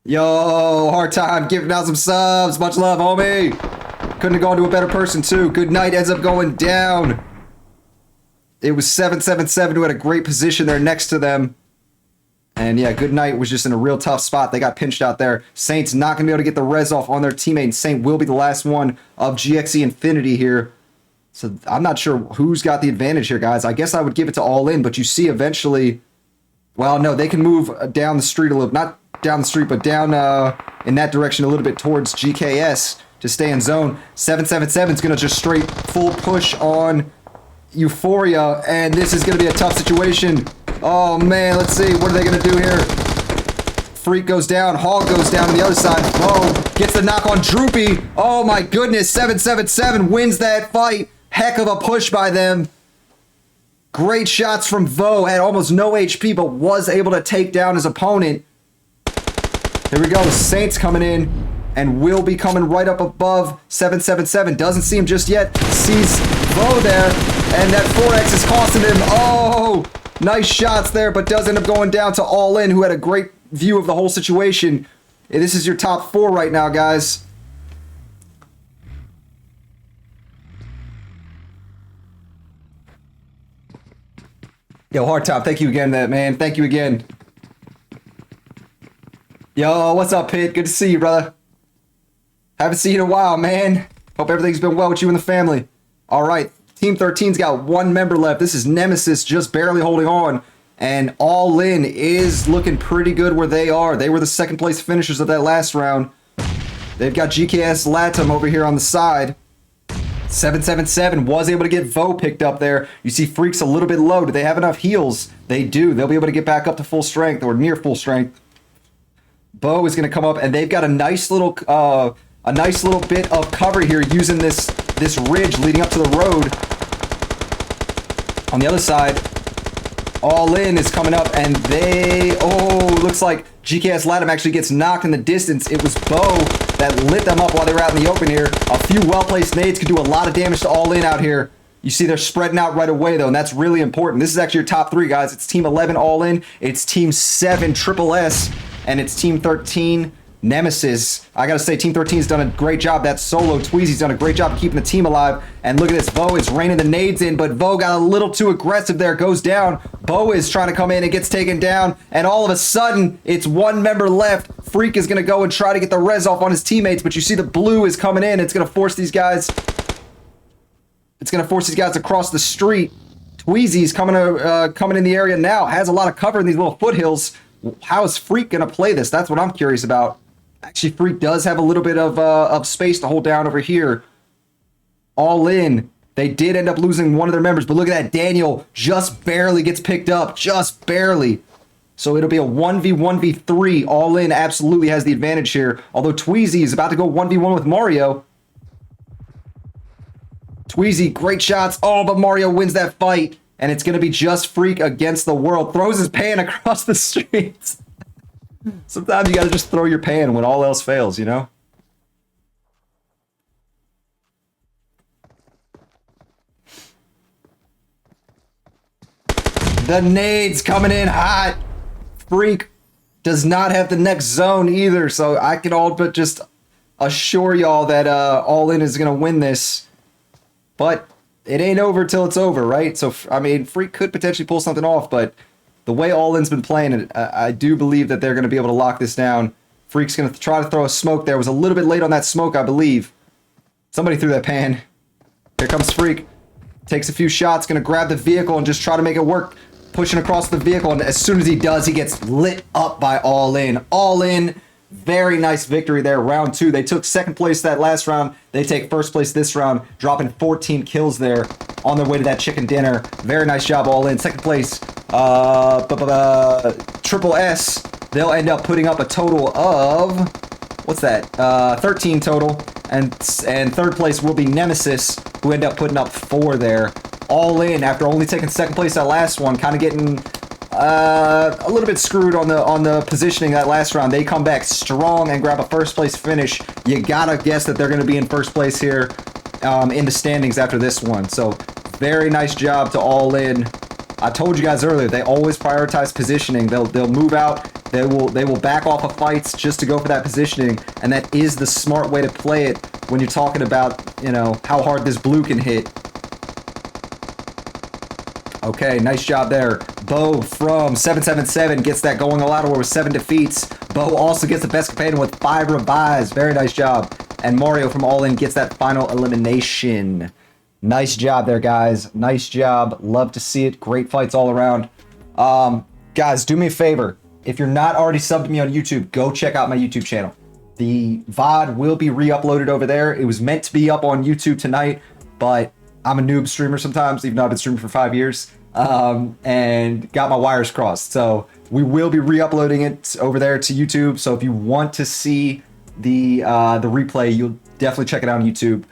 Yo, hard time giving out some subs. Much love, homie. Couldn't have gone to a better person, too. Good Night ends up going down. It was 777 who had a great position there next to them. And yeah, Good Night was just in a real tough spot. They got pinched out there. Saint's not going to be able to get the res off on their teammate. Saint will be the last one of GXE Infinity here. So I'm not sure who's got the advantage here, guys. I guess I would give it to All In, but you see eventually... Well, no, they can move down the street a little... Not down the street, but down in that direction a little bit towards GKS to stay in zone. 777's going to just straight full push on Euphoria, and this is going to be a tough situation. Oh, man, let's see. What are they going to do here? Freak goes down. Hog goes down on the other side. Oh, gets the knock on Droopy. Oh, my goodness. 777 wins that fight. Heck of a push by them. Great shots from Vo. Had almost no HP, but was able to take down his opponent. Here we go. The Saints coming in and will be coming right up above 777. Doesn't see him just yet. Sees Vo there, and that 4X is costing him. Oh, nice shots there, but does end up going down to All In, who had a great view of the whole situation. This is your top 4 right now, guys. Yo, Hardtop, thank you again, man. Thank you again. Yo, what's up, Pit? Good to see you, brother. Haven't seen you in a while, man. Hope everything's been well with you and the family. All right, Team 13's got 1 member left. This is Nemesis just barely holding on. And All In is looking pretty good where they are. They were the 2nd place finishers of that last round. They've got GKS Latam over here on the side. 777 was able to get Vo picked up there. You see Freak's a little bit low. Do they have enough heals? They do. They'll be able to get back up to full strength or near full strength. Bo is going to come up, and they've got a nice little bit of cover here using this ridge leading up to the road. On the other side, All In is coming up, and looks like GKS Latam actually gets knocked in the distance. It was Bo that lit them up while they were out in the open here. A few well-placed nades could do a lot of damage to All In out here. You see they're spreading out right away, though, and that's really important. This is actually your top 3, guys. It's Team 11 All In, it's Team 7 Triple S, and it's Team 13 Nemesis. I gotta say, Team 13's done a great job. That solo Tweezy's done a great job of keeping the team alive. And look at this, Vo is raining the nades in, but Vo got a little too aggressive there, goes down. Bo is trying to come in and gets taken down, and all of a sudden, it's 1 member left. Freak is going to go and try to get the res off on his teammates, but you see the blue is coming in. It's going to force these guys. It's going to force these guys across the street. Tweezy's coming in the area now. Has a lot of cover in these little foothills. How is Freak going to play this? That's what I'm curious about. Actually, Freak does have a little bit of space to hold down over here. All in. They did end up losing one of their members, but look at that. Daniel just barely gets picked up. Just barely. So it'll be a 1v1v3. All in absolutely has the advantage here. Although Tweezy is about to go 1v1 with Mario. Tweezy, great shots. Oh, but Mario wins that fight. And it's going to be just Freak against the world. Throws his pan across the streets. Sometimes you got to just throw your pan when all else fails, you know? The nades coming in hot. Freak does not have the next zone either. So I can all but just assure y'all that All In is going to win this. But it ain't over till it's over, right? So, I mean, Freak could potentially pull something off, but the way All In's been playing, I do believe that they're going to be able to lock this down. Freak's going to try to throw a smoke there. Was a little bit late on that smoke, I believe. Somebody threw that pan. Here comes Freak. Takes a few shots, going to grab the vehicle and just try to make it work. Pushing across the vehicle, and as soon as he does, he gets lit up by All In. All In, very nice victory there. Round 2. They took second place that last round. They take first place this round, dropping 14 kills there on their way to that chicken dinner. Very nice job, All In. Second place, Triple S. They'll end up putting up a total of, what's that? 13 total. And third place will be Nemesis, who end up putting up 4 there. All In, after only taking second place that last one, kind of getting a little bit screwed on the positioning that last round. They come back strong and grab a first place finish. You gotta guess that they're going to be in first place here in the standings after this one. So very nice job to All In. I told you guys earlier, they always prioritize positioning. They'll move out. They will back off of fights just to go for that positioning, and that is the smart way to play it when you're talking about, you know, how hard this blue can hit. Okay, nice job there. Bo from 777 gets that going a lot more with 7 defeats. Bo also gets the best companion with 5 revives. Very nice job. And Mario from All In gets that final elimination. Nice job there, guys. Nice job. Love to see it. Great fights all around. Guys, do me a favor. If you're not already subbed to me on YouTube, go check out my YouTube channel. The VOD will be re-uploaded over there. It was meant to be up on YouTube tonight, but I'm a noob streamer sometimes, even though I've been streaming for 5 years, and got my wires crossed. So we will be re-uploading it over there to YouTube. So if you want to see the replay, you'll definitely check it out on YouTube.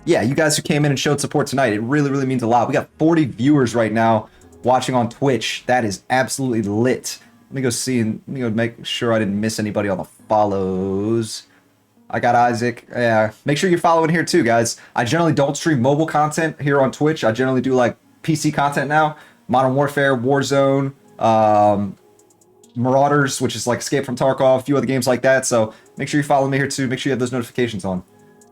Yeah, you guys who came in and showed support tonight, it really, really means a lot. We got 40 viewers right now watching on Twitch. That is absolutely lit. Let me go see and let me go make sure I didn't miss anybody on the follows. I got Isaac. Yeah, make sure you're following here too, guys. I generally don't stream mobile content here on Twitch. I generally do like PC content now. Modern Warfare, Warzone, Marauders, which is like Escape from Tarkov, a few other games like that. So make sure you follow me here too. Make sure you have those notifications on.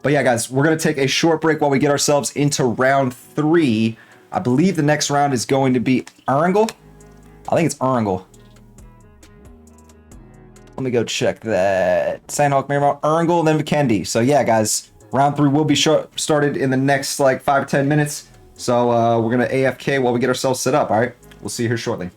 But yeah, guys, we're going to take a short break while we get ourselves into round 3. I believe the next round is going to be Erangel. I think it's Erangel. Let me go check that. Sandhawk, Miramar, Erangel, then Vikendi. So yeah, guys, round 3 will be started in the next like 5 or 10 minutes. So we're going to AFK while we get ourselves set up, all right? We'll see you here shortly.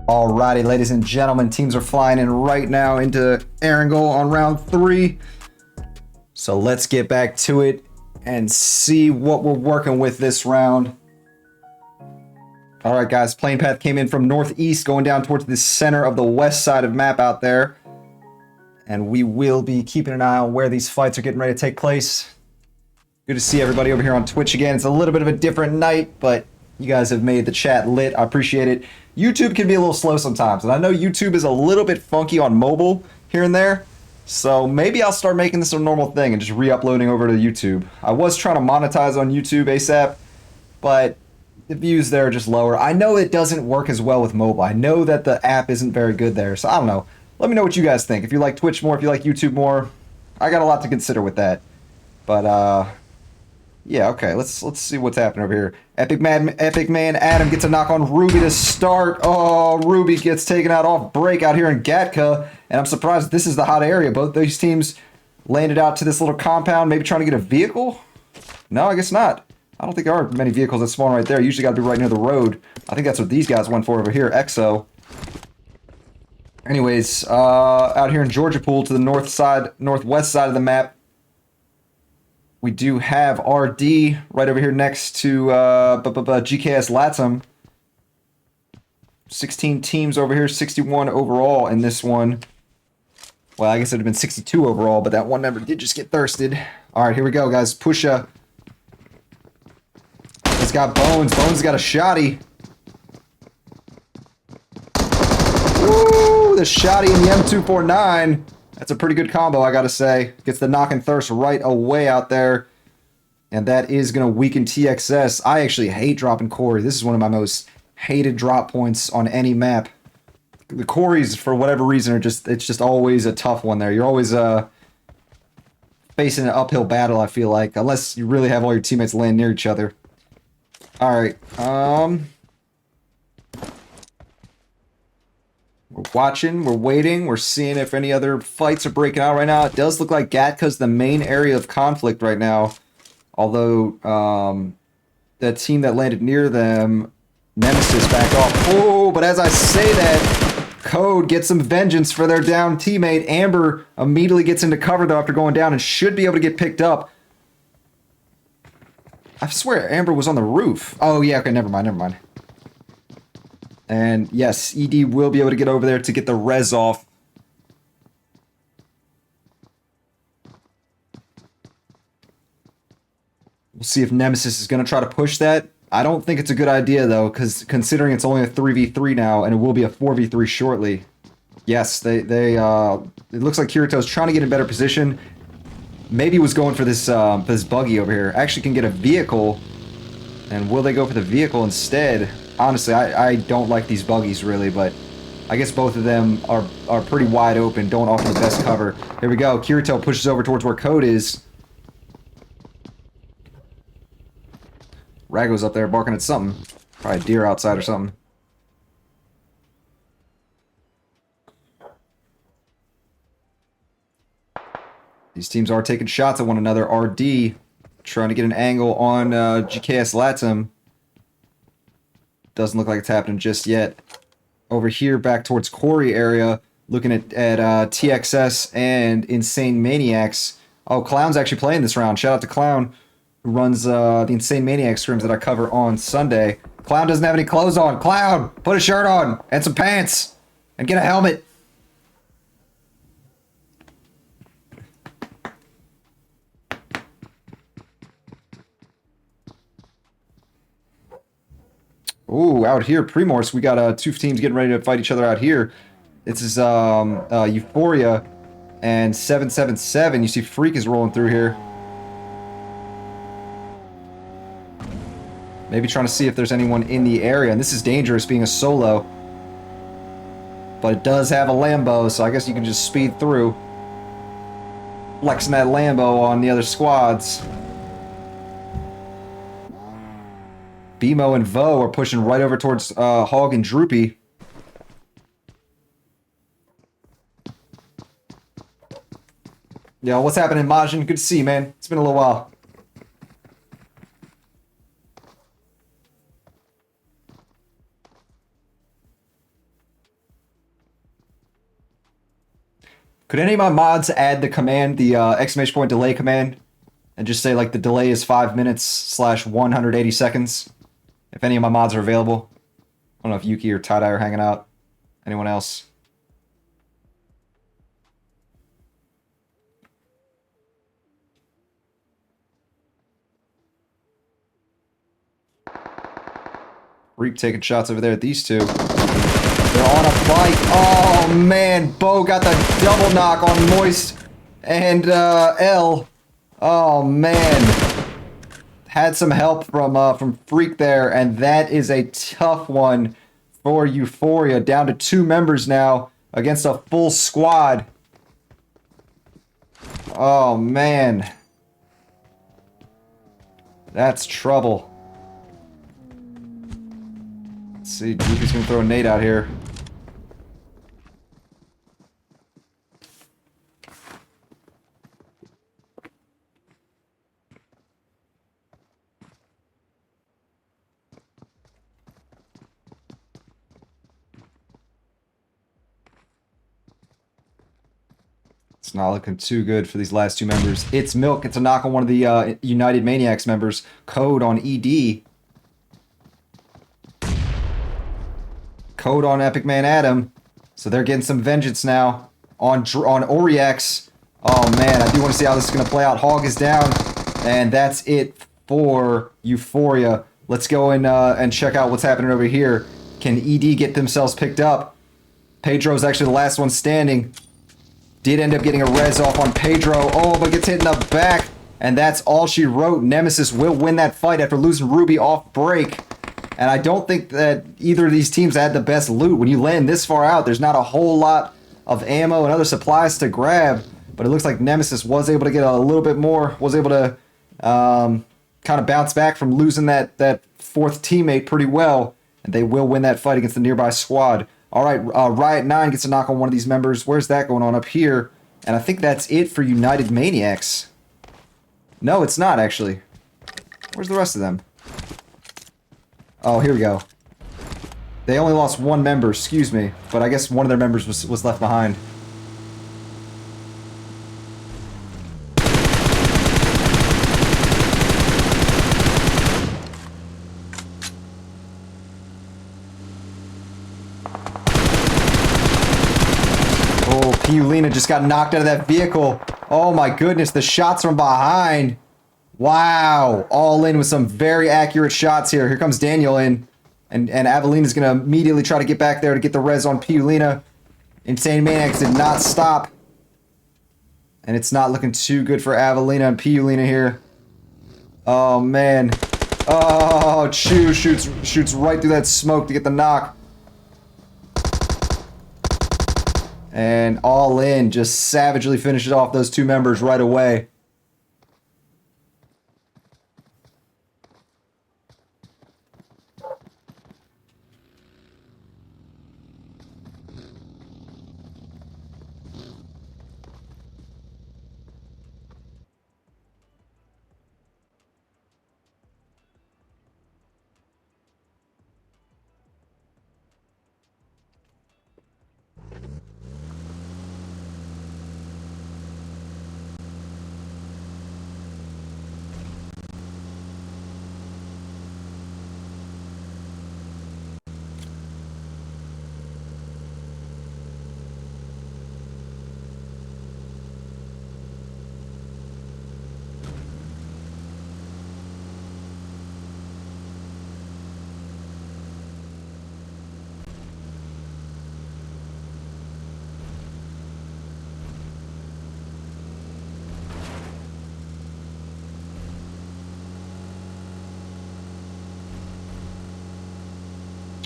Alrighty, ladies and gentlemen, teams are flying in right now into Erangel on round 3. So let's get back to it and see what we're working with this round. Alright guys, plane path came in from northeast going down towards the center of the west side of map out there. And we will be keeping an eye on where these fights are getting ready to take place. Good to see everybody over here on Twitch again. It's a little bit of a different night, but you guys have made the chat lit. I appreciate it. YouTube can be a little slow sometimes, and I know YouTube is a little bit funky on mobile here and there. So maybe I'll start making this a normal thing and just re-uploading over to YouTube. I was trying to monetize on YouTube ASAP, but the views there are just lower. I know it doesn't work as well with mobile. I know that the app isn't very good there, so I don't know. Let me know what you guys think. If you like Twitch more, if you like YouTube more, I got a lot to consider with that. But yeah, okay. Let's see what's happening over here. Epic Man Adam gets a knock on Ruby to start. Oh, Ruby gets taken out off break out here in Gatka, and I'm surprised this is the hot area. Both these teams landed out to this little compound, maybe trying to get a vehicle. No, I guess not. I don't think there are many vehicles that spawn right there. Usually got to be right near the road. I think that's what these guys went for over here. EXO. Anyways, out here in Georgia Pool to the northwest side of the map, we do have RD right over here next to GKS Latsum. 16 teams over here, 61 overall in this one. Well, I guess it would have been 62 overall, but that one member did just get thirsted. All right, here we go, guys. Pusha. It's got Bones. Bones got a shotty. Woo! The shotty and the M249. That's a pretty good combo, I gotta say. Gets the knock and thirst right away out there. And that is going to weaken TXS. I actually hate dropping Corey. This is one of my most hated drop points on any map. The Corys, for whatever reason, are it's just always a tough one there. You're always facing an uphill battle, I feel like. Unless you really have all your teammates land near each other. Alright, we're watching, we're waiting, we're seeing if any other fights are breaking out right now. It does look like Gatka's the main area of conflict right now. Although, that team that landed near them, Nemesis back off. Oh, but as I say that, Code gets some vengeance for their down teammate. Amber immediately gets into cover though after going down and should be able to get picked up. I swear Amber was on the roof. Oh yeah, okay, never mind. And yes, ED will be able to get over there to get the res off. We'll see if Nemesis is going to try to push that. I don't think it's a good idea, though, because considering it's only a 3v3 now, and it will be a 4v3 shortly. Yes, it looks like Kirito's trying to get in better position. Maybe was going for this buggy over here. Actually can get a vehicle. And will they go for the vehicle instead? Honestly, I don't like these buggies, really, but I guess both of them are pretty wide open, don't offer the best cover. Here we go. Kirito pushes over towards where Code is. Rago's up there barking at something. Probably a deer outside or something. These teams are taking shots at one another. RD trying to get an angle on GKS Latsum. Doesn't look like it's happening just yet. Over here, back towards Corey area, looking at TXS and Insane Maniacs. Oh, Clown's actually playing this round. Shout out to Clown, who runs the Insane Maniac scrims that I cover on Sunday. Clown doesn't have any clothes on. Clown, put a shirt on and some pants and get a helmet. Ooh, out here, Primorse, we got two teams getting ready to fight each other out here. This is Euphoria and 777. You see Freak is rolling through here. Maybe trying to see if there's anyone in the area. And this is dangerous being a solo. But it does have a Lambo, so I guess you can just speed through. Flexing that Lambo on the other squads. Bimo and Vo are pushing right over towards Hog and Droopy. Yo, what's happening, Majin? Good to see you, man. It's been a little while. Could any of my mods add the command, the exclamation point delay command, and just say like the delay is 5 minutes slash 180 seconds? If any of my mods are available. I don't know if Yuki or Tie-Dye are hanging out. Anyone else? Reap taking shots over there at these two. They're on a fight. Oh man, Bo got the double knock on Moist and L. Oh man, had some help from Freak there, and that is a tough one for Euphoria. Down to 2 members now against a full squad. Oh man, that's trouble. Let's see, Yuki's gonna throw a nade out here. It's not looking too good for these last 2 members. It's Milk. It's a knock on one of the United Maniacs members. Code on ED. Code on Epic Man Adam. So they're getting some vengeance now on Oriex. Oh man, I do want to see how this is going to play out. Hog is down. And that's it for Euphoria. Let's go and check out what's happening over here. Can ED get themselves picked up? Pedro's actually the last one standing. Did end up getting a res off on Pedro. Oh, but gets hit in the back. And that's all she wrote. Nemesis will win that fight after losing Ruby off break. And I don't think that either of these teams had the best loot. When you land this far out, there's not a whole lot of ammo and other supplies to grab. But it looks like Nemesis was able to get a little bit more. Was able to kind of bounce back from losing that 4th teammate pretty well. And they will win that fight against the nearby squad. All right, Riot 9 gets a knock on one of these members. Where's that going on? Up here. And I think that's it for United Maniacs. No, it's not, actually. Where's the rest of them? Oh, here we go. They only lost 1 member, excuse me. But I guess one of their members was left behind. Piulina just got knocked out of that vehicle. Oh my goodness, the shots from behind. Wow. All in with some very accurate shots here. Here comes Daniel in. And Avelina's going to immediately try to get back there to get the res on Piulina. Insane Maniacs did not stop. And it's not looking too good for Avelina and Piulina here. Oh man. Oh, Chu shoots right through that smoke to get the knock. And All In just savagely finishes off those 2 members right away.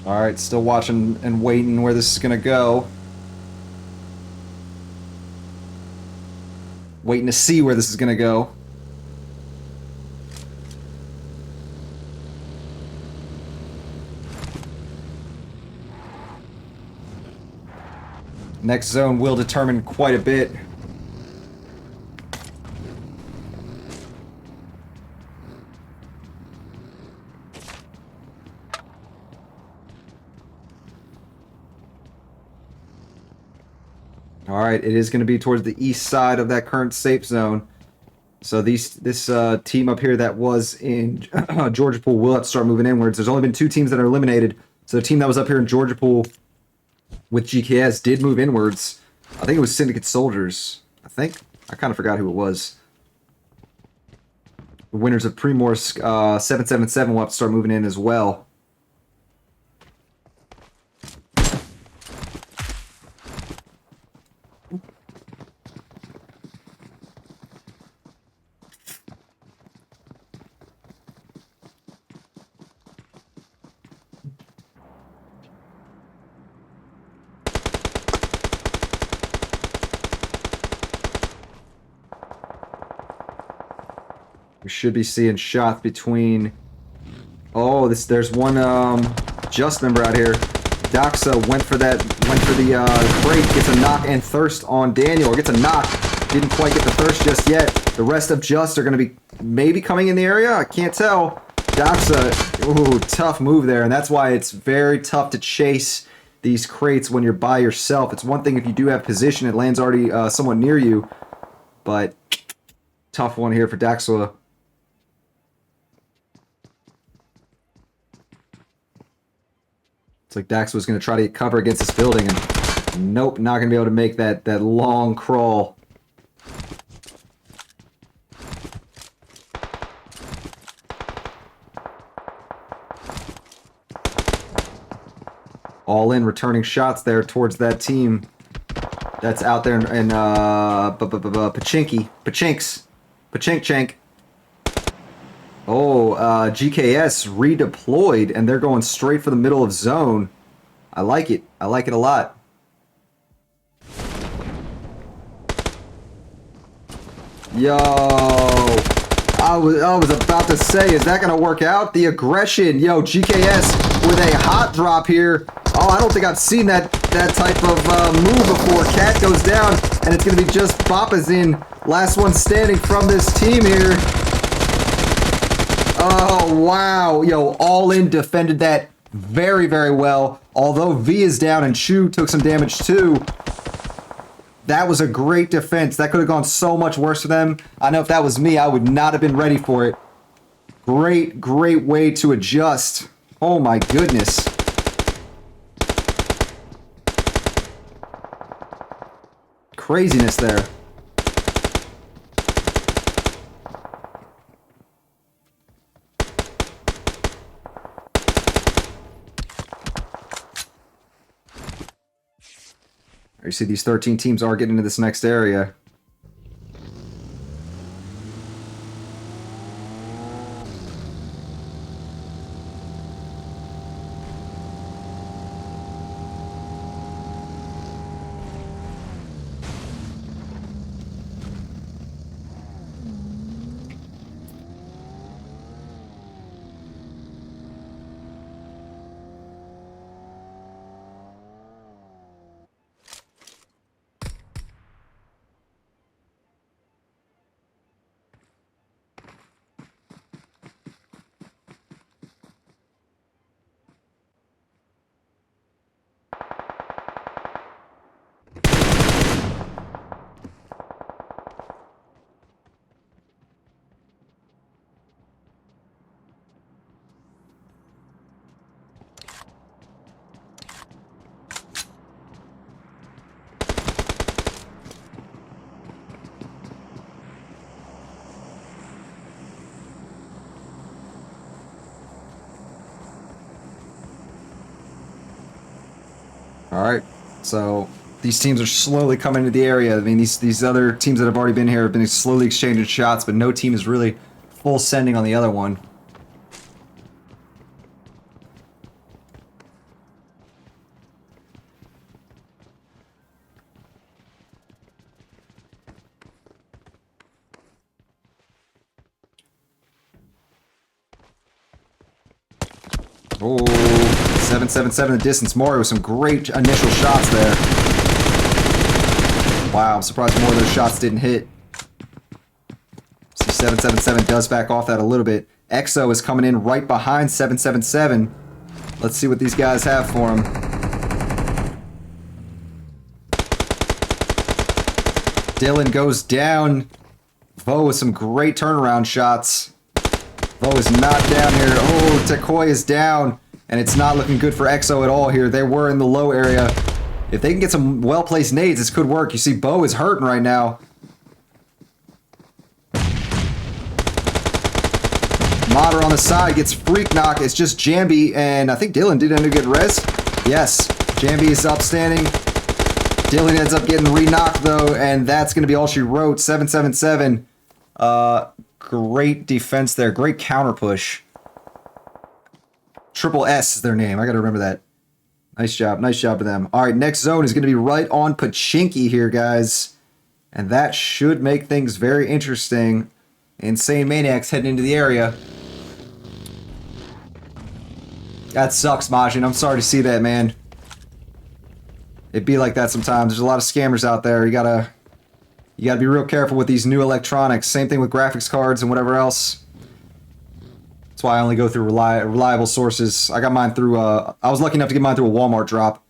Alright, still watching and waiting where this is going to go. Waiting to see where this is going to go. Next zone will determine quite a bit. All right, it is going to be towards the east side of that current safe zone. So this team up here that was in Georgia Pool will have to start moving inwards. There's only been 2 teams that are eliminated. So the team that was up here in Georgia Pool with GKS did move inwards. I think it was Syndicate Soldiers. I kind of forgot who it was. The winners of Primorsk 777 will have to start moving in as well. We should be seeing shots between... Oh, there's one Just member out here. Doxa went for the crate, gets a knock and thirst on Daniel, or gets a knock. Didn't quite get the thirst just yet. The rest of Just are going to be maybe coming in the area. I can't tell. Doxa, ooh, tough move there, and that's why it's very tough to chase these crates when you're by yourself. It's one thing if you do have position, it lands already somewhat near you, but tough one here for Daxua. It's like Dax was going to try to get cover against this building, and nope, not going to be able to make that long crawl. All in, returning shots there towards that team that's out there in Pachink. Oh, GKS redeployed, and they're going straight for the middle of zone. I like it. I like it a lot. Yo, I was about to say, is that going to work out? The aggression. Yo, GKS with a hot drop here. Oh, I don't think I've seen that type of move before. Cat goes down, and it's going to be just Bappa's in. Last one standing from this team here. Oh, wow. Yo, All In defended that very, very well. Although V is down and Chu took some damage too. That was a great defense. That could have gone so much worse for them. I know if that was me, I would not have been ready for it. Great, great way to adjust. Oh my goodness. Craziness there. You see these 13 teams are getting into this next area. All right, so these teams are slowly coming into the area. I mean, these other teams that have already been here have been slowly exchanging shots, but no team is really full sending on the other one. Oh, 777 the distance. Mori with some great initial shots there. Wow, I'm surprised more of those shots didn't hit. See, 777 does back off that a little bit. Exo is coming in right behind 777. Let's see what these guys have for him. Dylan goes down. Vo with some great turnaround shots. Vo is not down here. Oh, Takoy is down. And it's not looking good for EXO at all here. They were in the low area. If they can get some well-placed nades, this could work. You see, Bo is hurting right now. Modder on the side gets freak knock. It's just Jambi, and I think Dylan did end up getting res. Yes, Jambi is upstanding. Dylan ends up getting re-knocked, though, and that's going to be all she wrote. 777. Great defense there. Great counter push. Triple S is their name. I got to remember that. Nice job. Nice job to them. All right, next zone is going to be right on Pachinki here, guys. And that should make things very interesting. Insane Maniacs heading into the area. That sucks, Majin. I'm sorry to see that, man. It'd be like that sometimes. There's a lot of scammers out there. You gotta be real careful with these new electronics. Same thing with graphics cards and whatever else. That's why I only go through reliable sources. I got mine through, I was lucky enough to get mine through a Walmart drop.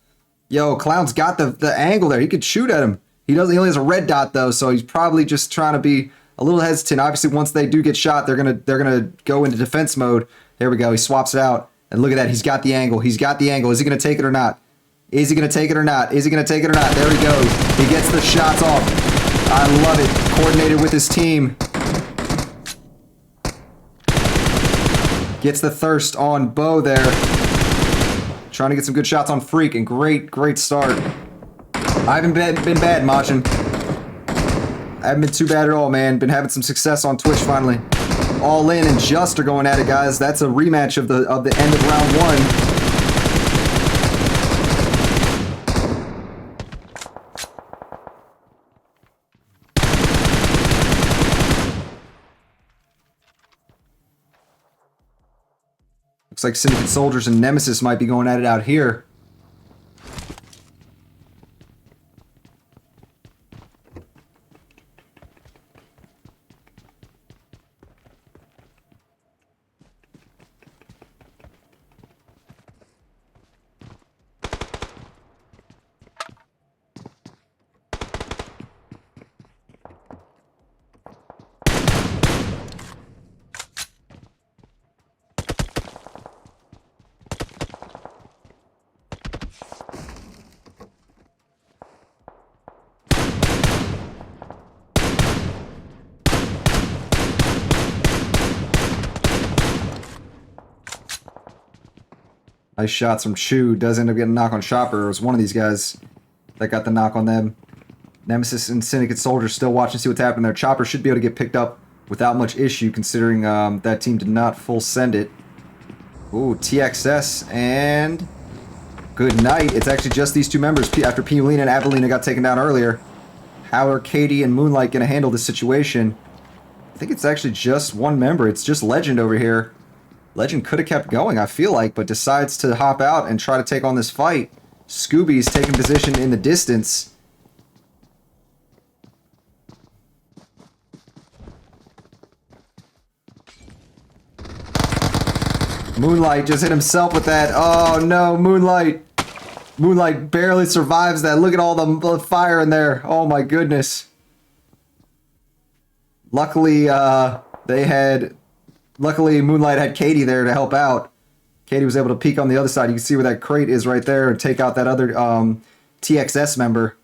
Yo, Clown's got the angle there. He could shoot at him. He only has a red dot, though, so he's probably just trying to be a little hesitant. Obviously, once they do get shot, they're gonna go into defense mode. There we go. He swaps it out. And look at that. He's got the angle. He's got the angle. Is he going to take it or not? Is he going to take it or not? Is he going to take it or not? There he goes. He gets the shots off. I love it. Coordinated with his team. Gets the thirst on Bo there. Trying to get some good shots on Freak. And great start. I haven't been bad, Machin. I haven't been too bad at all, man. Been having some success on Twitch finally. All In and Just are going at it, guys. That's a rematch of the end of round one. Looks like Syndicate Soldiers and Nemesis might be going at it out here. Nice shots from Chu. Does end up getting a knock on Chopper. It was one of these guys that got the knock on them. Nemesis and Syndicate Soldiers still watching to see what's happening there. Chopper should be able to get picked up without much issue, considering that team did not full send it. Ooh, TXS and good night. It's actually just these two members after Piolina and Avelina got taken down earlier. How are Katie and Moonlight going to handle this situation? I think it's actually just one member. It's just Legend over here. Legend could have kept going, I feel like, but decides to hop out and try to take on this fight. Scooby's taking position in the distance. Moonlight just hit himself with that. Oh no, Moonlight. Moonlight barely survives that. Look at all the fire in there. Oh my goodness. Luckily, Luckily, Moonlight had Katie there to help out. Katie was able to peek on the other side. You can see where that crate is right there and take out that other TXS member.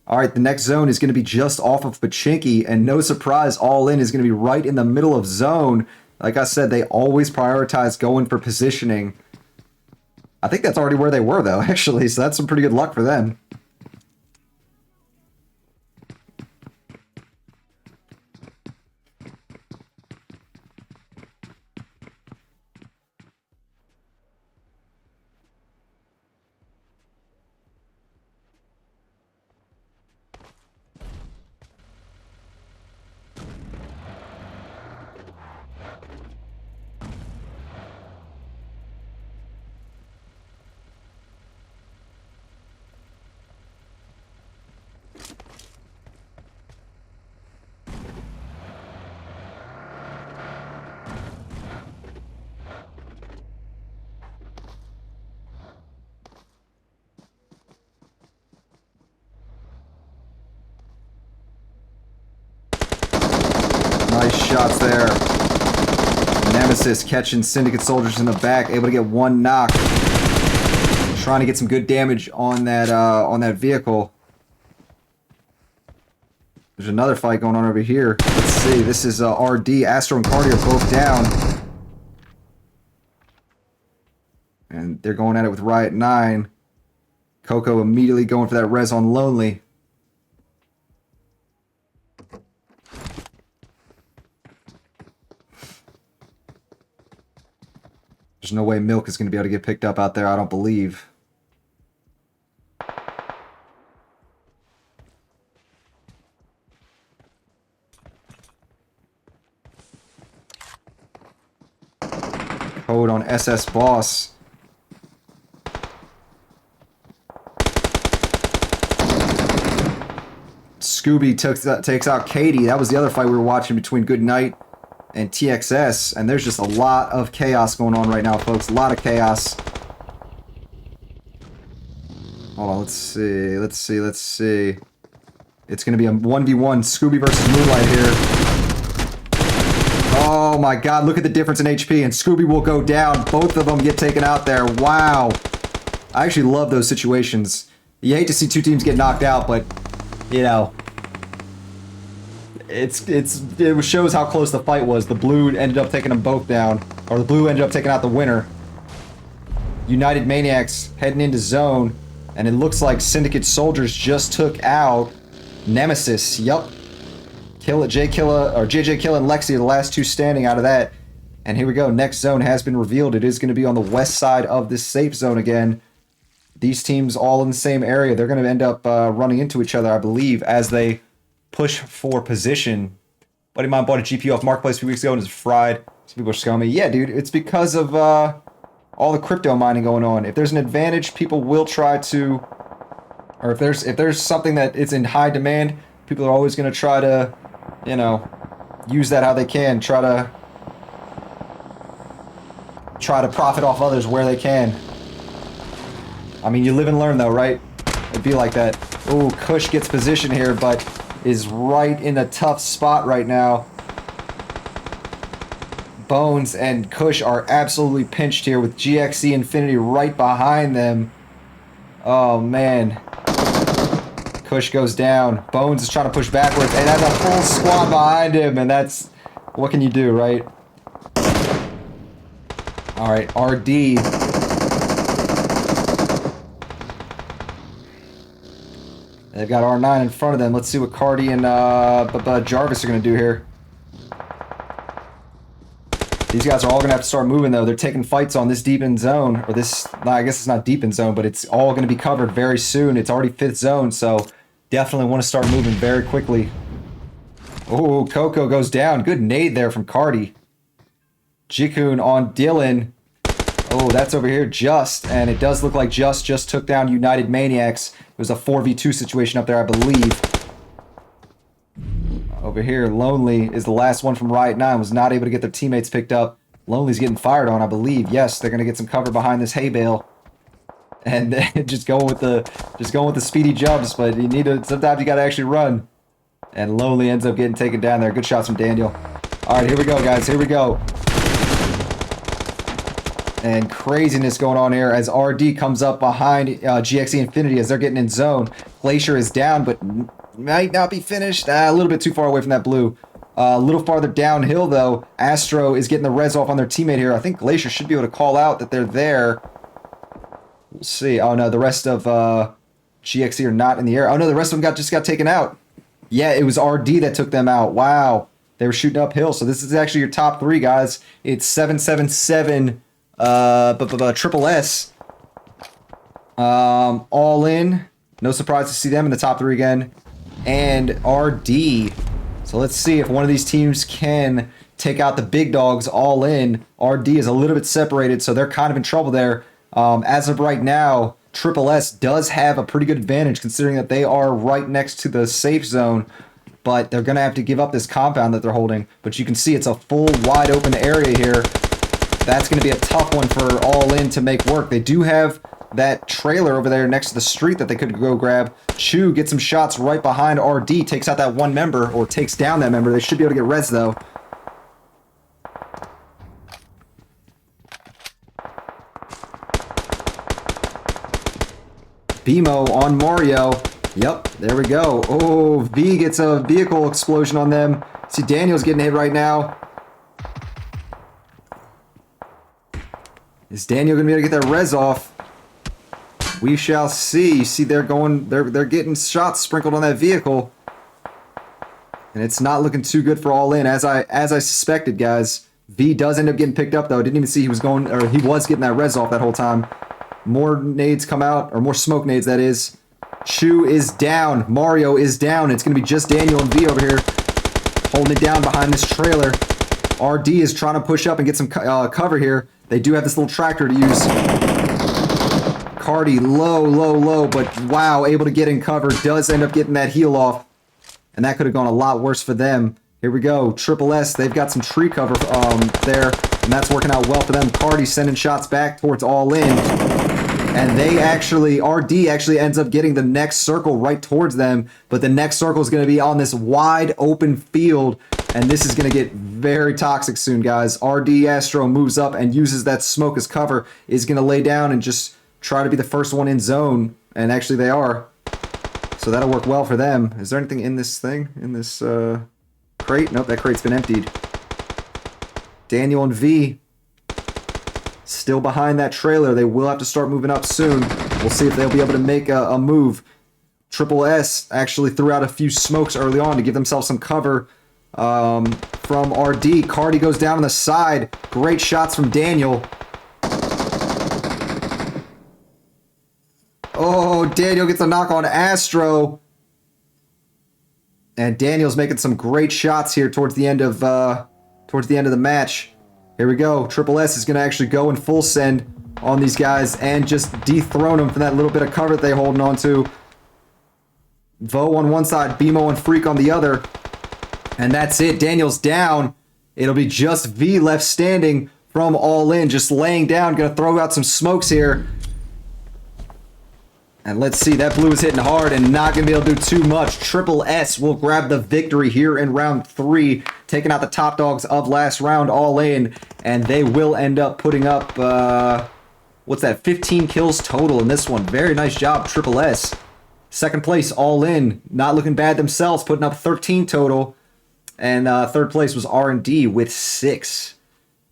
All right, the next zone is going to be just off of Pachinki, and no surprise, All In is going to be right in the middle of zone. Like I said, they always prioritize going for positioning. I think that's already where they were, though, actually, so that's some pretty good luck for them. shots there. Nemesis catching Syndicate soldiers in the back, able to get one knock. Trying to get some good damage on that vehicle. There's another fight going on over here. Let's see. This is RD. Astro and Cardi are both down. And they're going at it with Riot 9. Coco immediately going for that res on Lonely. There's no way Milk is going to be able to get picked up out there, I don't believe. Code on SS Boss. Scooby takes out Katie. That was the other fight we were watching between Goodnight and TXS. And there's just a lot of chaos going on right now, folks. A lot of chaos. Hold on, let's see. It's going to be a 1v1 Scooby versus Moonlight here. Oh my god, look at the difference in HP. And Scooby will go down. Both of them get taken out there. Wow. I actually love those situations. You hate to see two teams get knocked out, but, you know, it shows how close the fight was. The blue ended up taking them both down, or the blue ended up taking out the winner. United Maniacs heading into zone, and it looks like Syndicate soldiers just took out Nemesis. Yup. JJ Killa and Lexi are the last two standing out of that. And here we go. Next zone has been revealed. It is going to be on the west side of this safe zone again. These teams all in the same area. They're going to end up running into each other, I believe, as they push for position. Buddy of mine bought a GPU off Marketplace a few weeks ago and it's fried. Some people are scummy. Yeah, dude, it's because of all the crypto mining going on. If there's an advantage, people will try to, or if there's something that it's in high demand, people are always going to try to, you know, use that how they can. Try to profit off others where they can. I mean, you live and learn though, right? It'd be like that. Ooh, Kush gets position here, but is right in a tough spot right now. Bones and Kush are absolutely pinched here with GXE Infinity right behind them. Oh, man. Kush goes down. Bones is trying to push backwards, and that's a full squad behind him, and that's... what can you do, right? Alright, RD... they've got R9 in front of them. Let's see what Cardi and Jarvis are going to do here. These guys are all going to have to start moving, though. They're taking fights on this deep in zone. Or this... no, I guess it's not deep in zone, but it's all going to be covered very soon. It's already 5th zone, so definitely want to start moving very quickly. Oh, Coco goes down. Good nade there from Cardi. Jikun on Dylan. Oh, that's over here, Just. And it does look like Just took down United Maniacs. It was a 4v2 situation up there, I believe. Over here, Lonely is the last one from Riot 9. Was not able to get their teammates picked up. Lonely's getting fired on, I believe. Yes, they're going to get some cover behind this hay bale. And just going with the speedy jumps, but you need to, sometimes you got to actually run. And Lonely ends up getting taken down there. Good shots from Daniel. All right, here we go, guys. Here we go. And craziness going on here as RD comes up behind GXE Infinity as they're getting in zone. Glacier is down, but might not be finished. A little bit too far away from that blue. A little farther downhill, though. Astro is getting the res off on their teammate here. I think Glacier should be able to call out that they're there. We'll see. Oh, no, the rest of GXE are not in the air. Oh, no, the rest of them just got taken out. Yeah, it was RD that took them out. Wow. They were shooting uphill. So this is actually your top 3, guys. It's 777... Triple S. All in. No surprise to see them in the top 3 again. And RD. So let's see if one of these teams can take out the big dogs all in. RD is a little bit separated, so they're kind of in trouble there. As of right now, Triple S does have a pretty good advantage considering that they are right next to the safe zone. But they're going to have to give up this compound that they're holding. But you can see it's a full wide open area here. That's going to be a tough one for All In to make work. They do have that trailer over there next to the street that they could go grab. Chu gets some shots right behind RD, takes out that one member, or takes down that member. They should be able to get res, though. BMO on Mario. Yep, there we go. Oh, V gets a vehicle explosion on them. See, Daniel's getting hit right now. Is Daniel going to be able to get that res off? We shall see. You see, they're getting shots sprinkled on that vehicle. And it's not looking too good for All In, as I suspected, guys. V does end up getting picked up, though. Didn't even see he was getting that res off that whole time. More nades come out, or more smoke nades, that is. Chu is down. Mario is down. It's going to be just Daniel and V over here holding it down behind this trailer. RD is trying to push up and get some cover here. They do have this little tractor to use. Cardi low, but wow, able to get in cover. Does end up getting that heal off. And that could have gone a lot worse for them. Here we go. Triple S, they've got some tree cover there. And that's working out well for them. Cardi sending shots back towards All In. And they actually, RD actually ends up getting the next circle right towards them. But the next circle is going to be on this wide open field. And this is going to get very toxic soon, guys. RD Astro moves up and uses that smoke as cover. Is going to lay down and just try to be the first one in zone. And actually they are. So that'll work well for them. Is there anything in this thing? In this crate? Nope, that crate's been emptied. Daniel and V still behind that trailer. They will have to start moving up soon. We'll see if they'll be able to make a move. Triple S actually threw out a few smokes early on to give themselves some cover from RD. Cardi goes down on the side. Great shots from Daniel. Oh, Daniel gets a knock on Astro. And Daniel's making some great shots here towards the end of the match. Here we go. Triple S is going to actually go in full send on these guys and just dethrone them from that little bit of cover that they're holding on to. Vo on one side, BMO and Freak on the other. And that's it. Daniel's down. It'll be just V left standing from All In, just laying down. Going to throw out some smokes here. And let's see, that blue is hitting hard and not going to be able to do too much. Triple S will grab the victory here in round 3, taking out the top dogs of last round, All In. And they will end up putting up, what's that, 15 kills total in this one. Very nice job, Triple S. Second place, All In, not looking bad themselves, putting up 13 total. And third place was R&D with 6.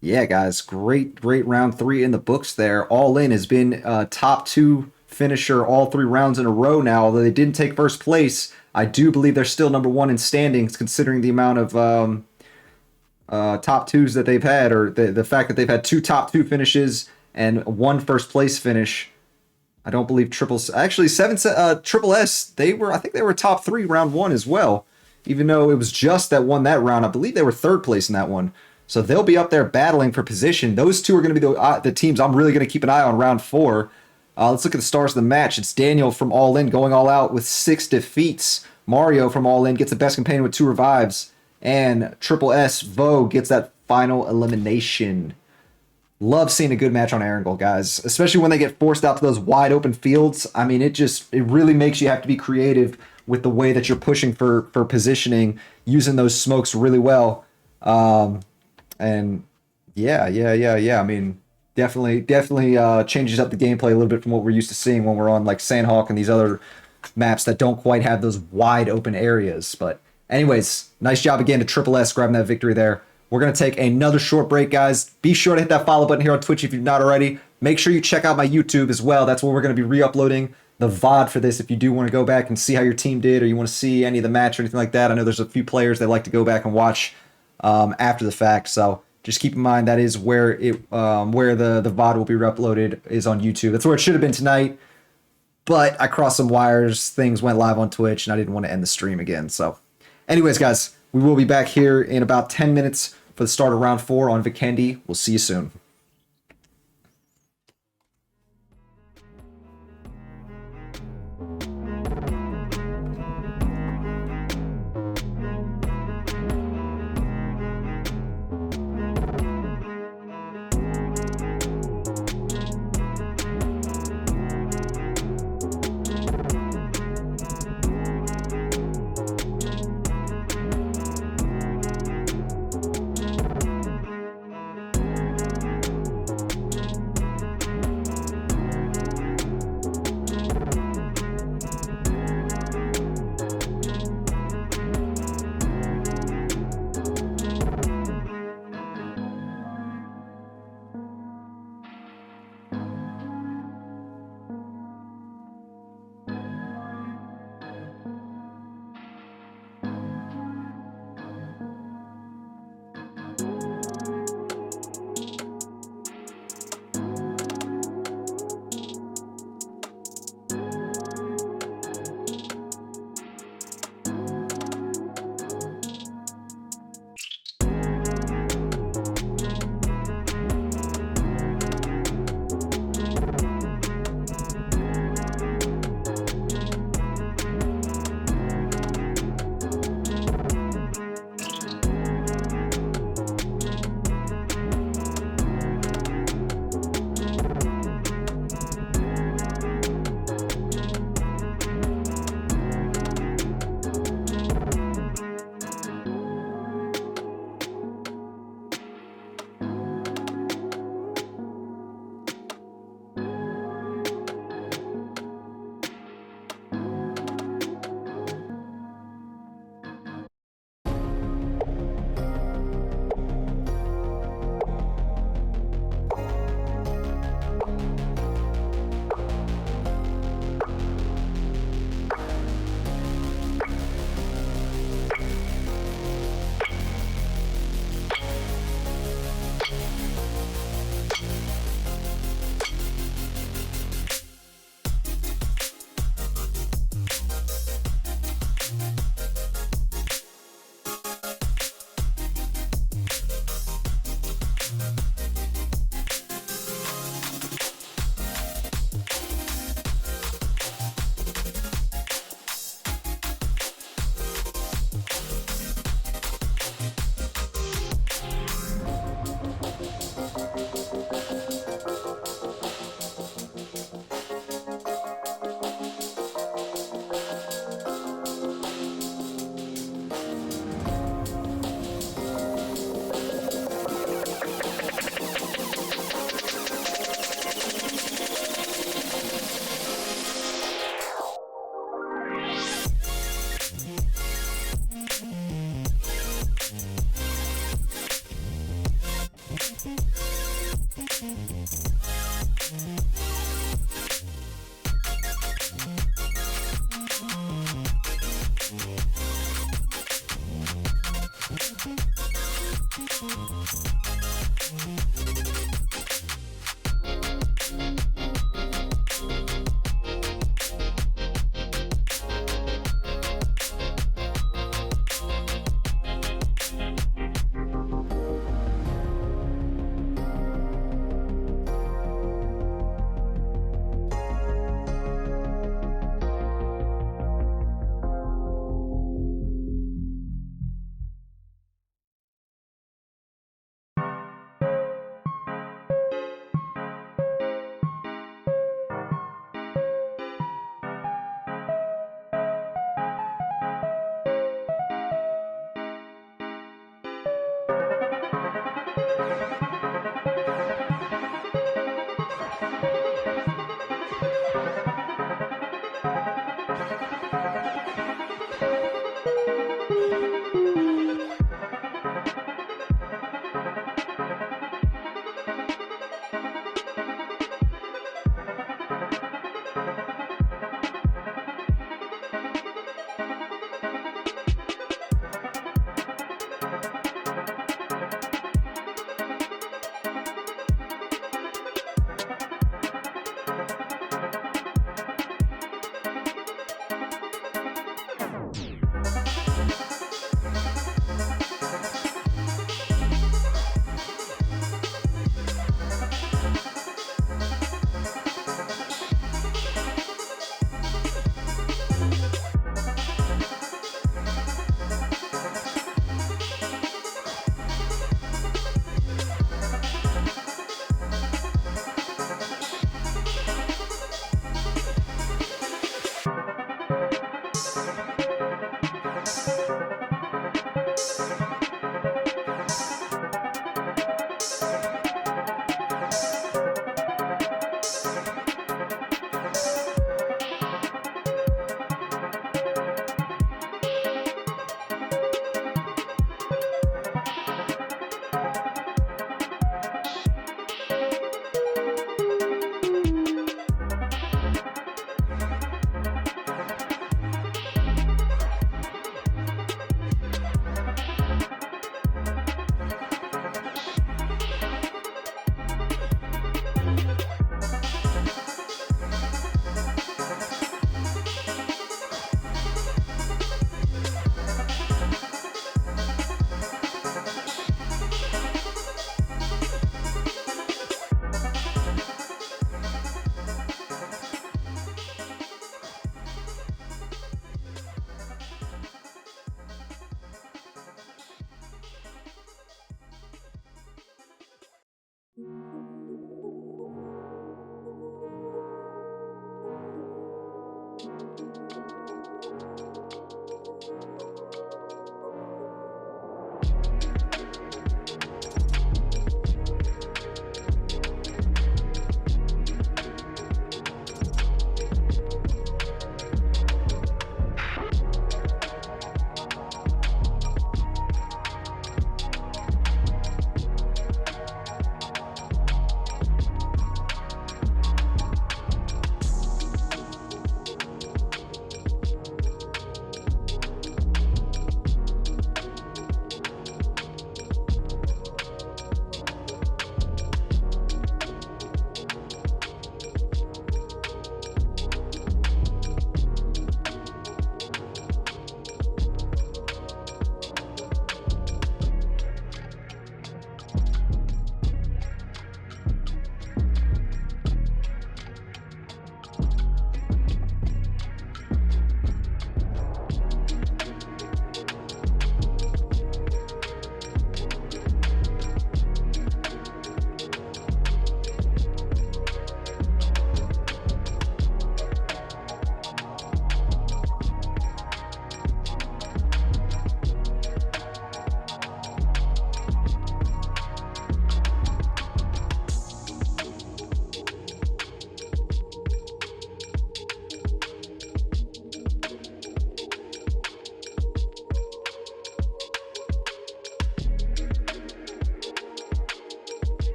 Yeah, guys, great round 3 in the books there. All In has been top 2 finisher all 3 rounds in a row now. Although they didn't take first place, I do believe they're still number 1 in standings, considering the amount of top 2s that they've had, or the fact that they've had 2 top 2 finishes and 1 first place finish. I don't believe Triple S, I think they were top 3 round 1 as well, even though it was just that won that round. I believe they were 3rd place in that one. So they'll be up there battling for position. Those 2 are going to be the teams I'm really going to keep an eye on round 4. Let's look at the stars of the match. It's Daniel from All In going all out with 6 defeats. Mario from All In gets the best companion with 2 revives. And Triple S, Vo, gets that final elimination. Love seeing a good match on Erangel, guys. Especially when they get forced out to those wide open fields. I mean, it really makes you have to be creative with the way that you're pushing for positioning, using those smokes really well. And yeah. I mean, definitely changes up the gameplay a little bit from what we're used to seeing when we're on like Sandhawk and these other maps that don't quite have those wide open areas. But anyways, nice job again to Triple S grabbing that victory there. We're going to take another short break, guys. Be sure to hit that follow button here on Twitch if you've not already. Make sure you check out my YouTube as well. That's where we're going to be re-uploading the VOD for this if you do want to go back and see how your team did, or you want to see any of the match or anything like that. I know there's a few players that like to go back and watch after the fact, so just keep in mind that is where the VOD will be re-uploaded, is on YouTube. That's where it should have been tonight, but I crossed some wires. Things went live on Twitch, and I didn't want to end the stream again. So anyways, guys, we will be back here in about 10 minutes for the start of round 4 on Vikendi. We'll see you soon.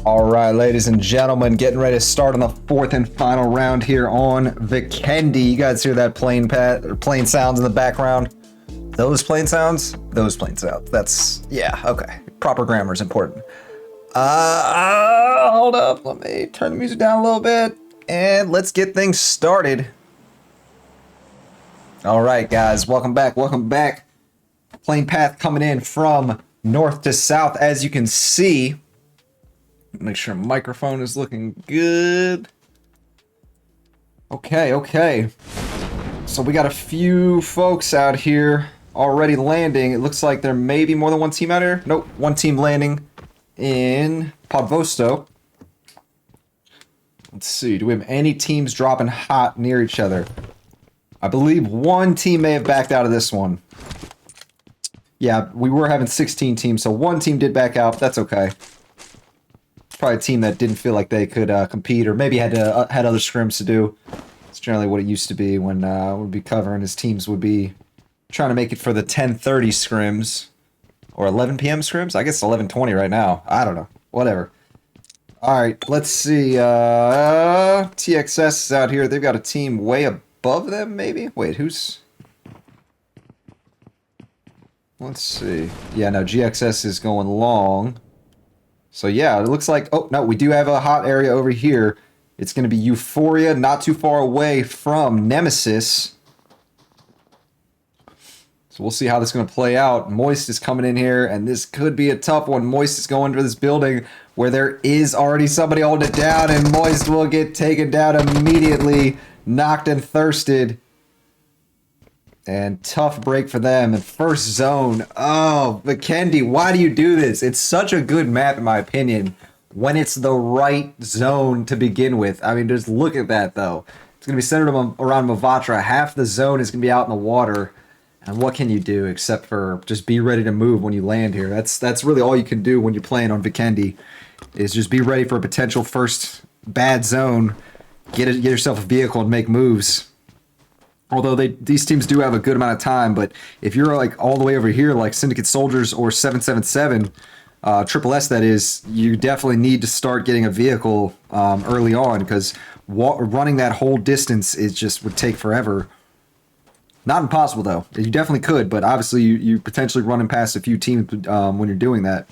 All right, ladies and gentlemen, getting ready to start on the fourth and final round here on Vikendi. You guys hear that plane sounds in the background? Those plane sounds? Those plane sounds. That's, yeah, okay. Proper grammar is important. Hold up. Let me turn the music down a little bit and let's get things started. All right, guys, welcome back. Welcome back. Plane path coming in from north to south, as you can see. Make sure microphone is looking good. Okay. So we got a few folks out here already landing. It looks like there may be more than one team out here. Nope, one team landing in Podvosto. Let's see, do we have any teams dropping hot near each other? I believe one team may have backed out of this one. Yeah, we were having 16 teams, so one team did back out, but that's okay. Probably a team that didn't feel like they could compete, or maybe had other scrims to do. It's generally what it used to be when we'd be covering. His teams would be trying to make it for the 10:30 scrims or 11 p.m. scrims. I guess 11:20 right now. I don't know. Whatever. All right, let's see. TXS is out here. They've got a team way above them, maybe. Wait, who's? Let's see. Yeah, no, GXS is going long. So yeah, it looks like, oh no, we do have a hot area over here. It's going to be Euphoria, not too far away from Nemesis. So we'll see how this is going to play out. Moist is coming in here, and this could be a tough one. Moist is going to this building where there is already somebody holding it down, and Moist will get taken down immediately, knocked and thirsted. And tough break for them. And first zone. Oh, Vikendi, why do you do this? It's such a good map, in my opinion, when it's the right zone to begin with. I mean, just look at that, though. It's going to be centered around Mavatra. Half the zone is going to be out in the water. And what can you do except for just be ready to move when you land here? That's really all you can do when you're playing on Vikendi, is just be ready for a potential first bad zone. Get yourself a vehicle and make moves. Although these teams do have a good amount of time, but if you're like all the way over here, like Syndicate Soldiers or 777, Triple S that is, you definitely need to start getting a vehicle early on, because running that whole distance would take forever. Not impossible though. You definitely could, but obviously you potentially running past a few teams when you're doing that.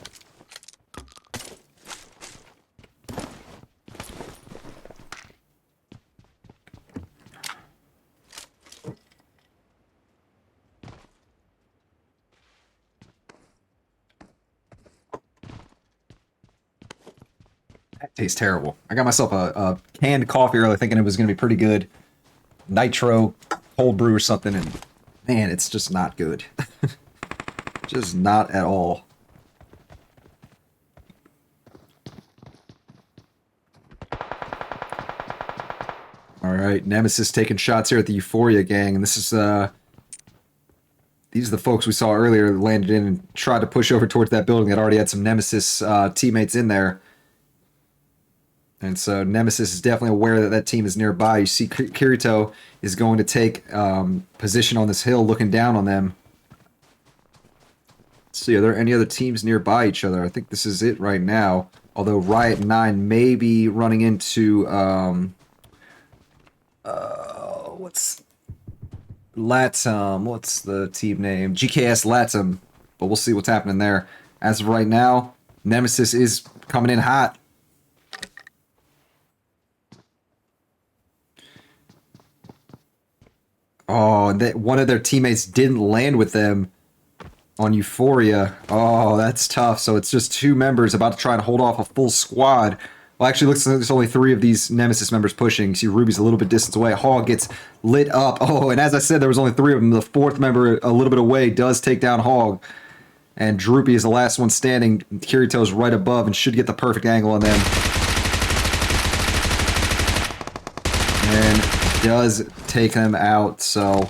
That tastes terrible. I got myself a canned coffee earlier thinking it was going to be pretty good. Nitro, cold brew or something, and man, it's just not good. Just not at all. Alright, Nemesis taking shots here at the Euphoria gang, and this is these are the folks we saw earlier that landed in and tried to push over towards that building that already had some Nemesis teammates in there. And so Nemesis is definitely aware that that team is nearby. You see Kirito is going to take position on this hill looking down on them. Let's see, are there any other teams nearby each other? I think this is it right now. Although Riot 9 may be running into... what's Latum? What's the team name? GKS Latum. But we'll see what's happening there. As of right now, Nemesis is coming in hot. Oh, and one of their teammates didn't land with them on Euphoria. Oh, that's tough. So it's just two members about to try and hold off a full squad. Well, actually, it looks like there's only three of these Nemesis members pushing. See, Ruby's a little bit distance away. Hog gets lit up. Oh, and as I said, there was only three of them. The fourth member, a little bit away, does take down Hog. And Droopy is the last one standing. Kirito's right above and should get the perfect angle on them. And does take them out. So,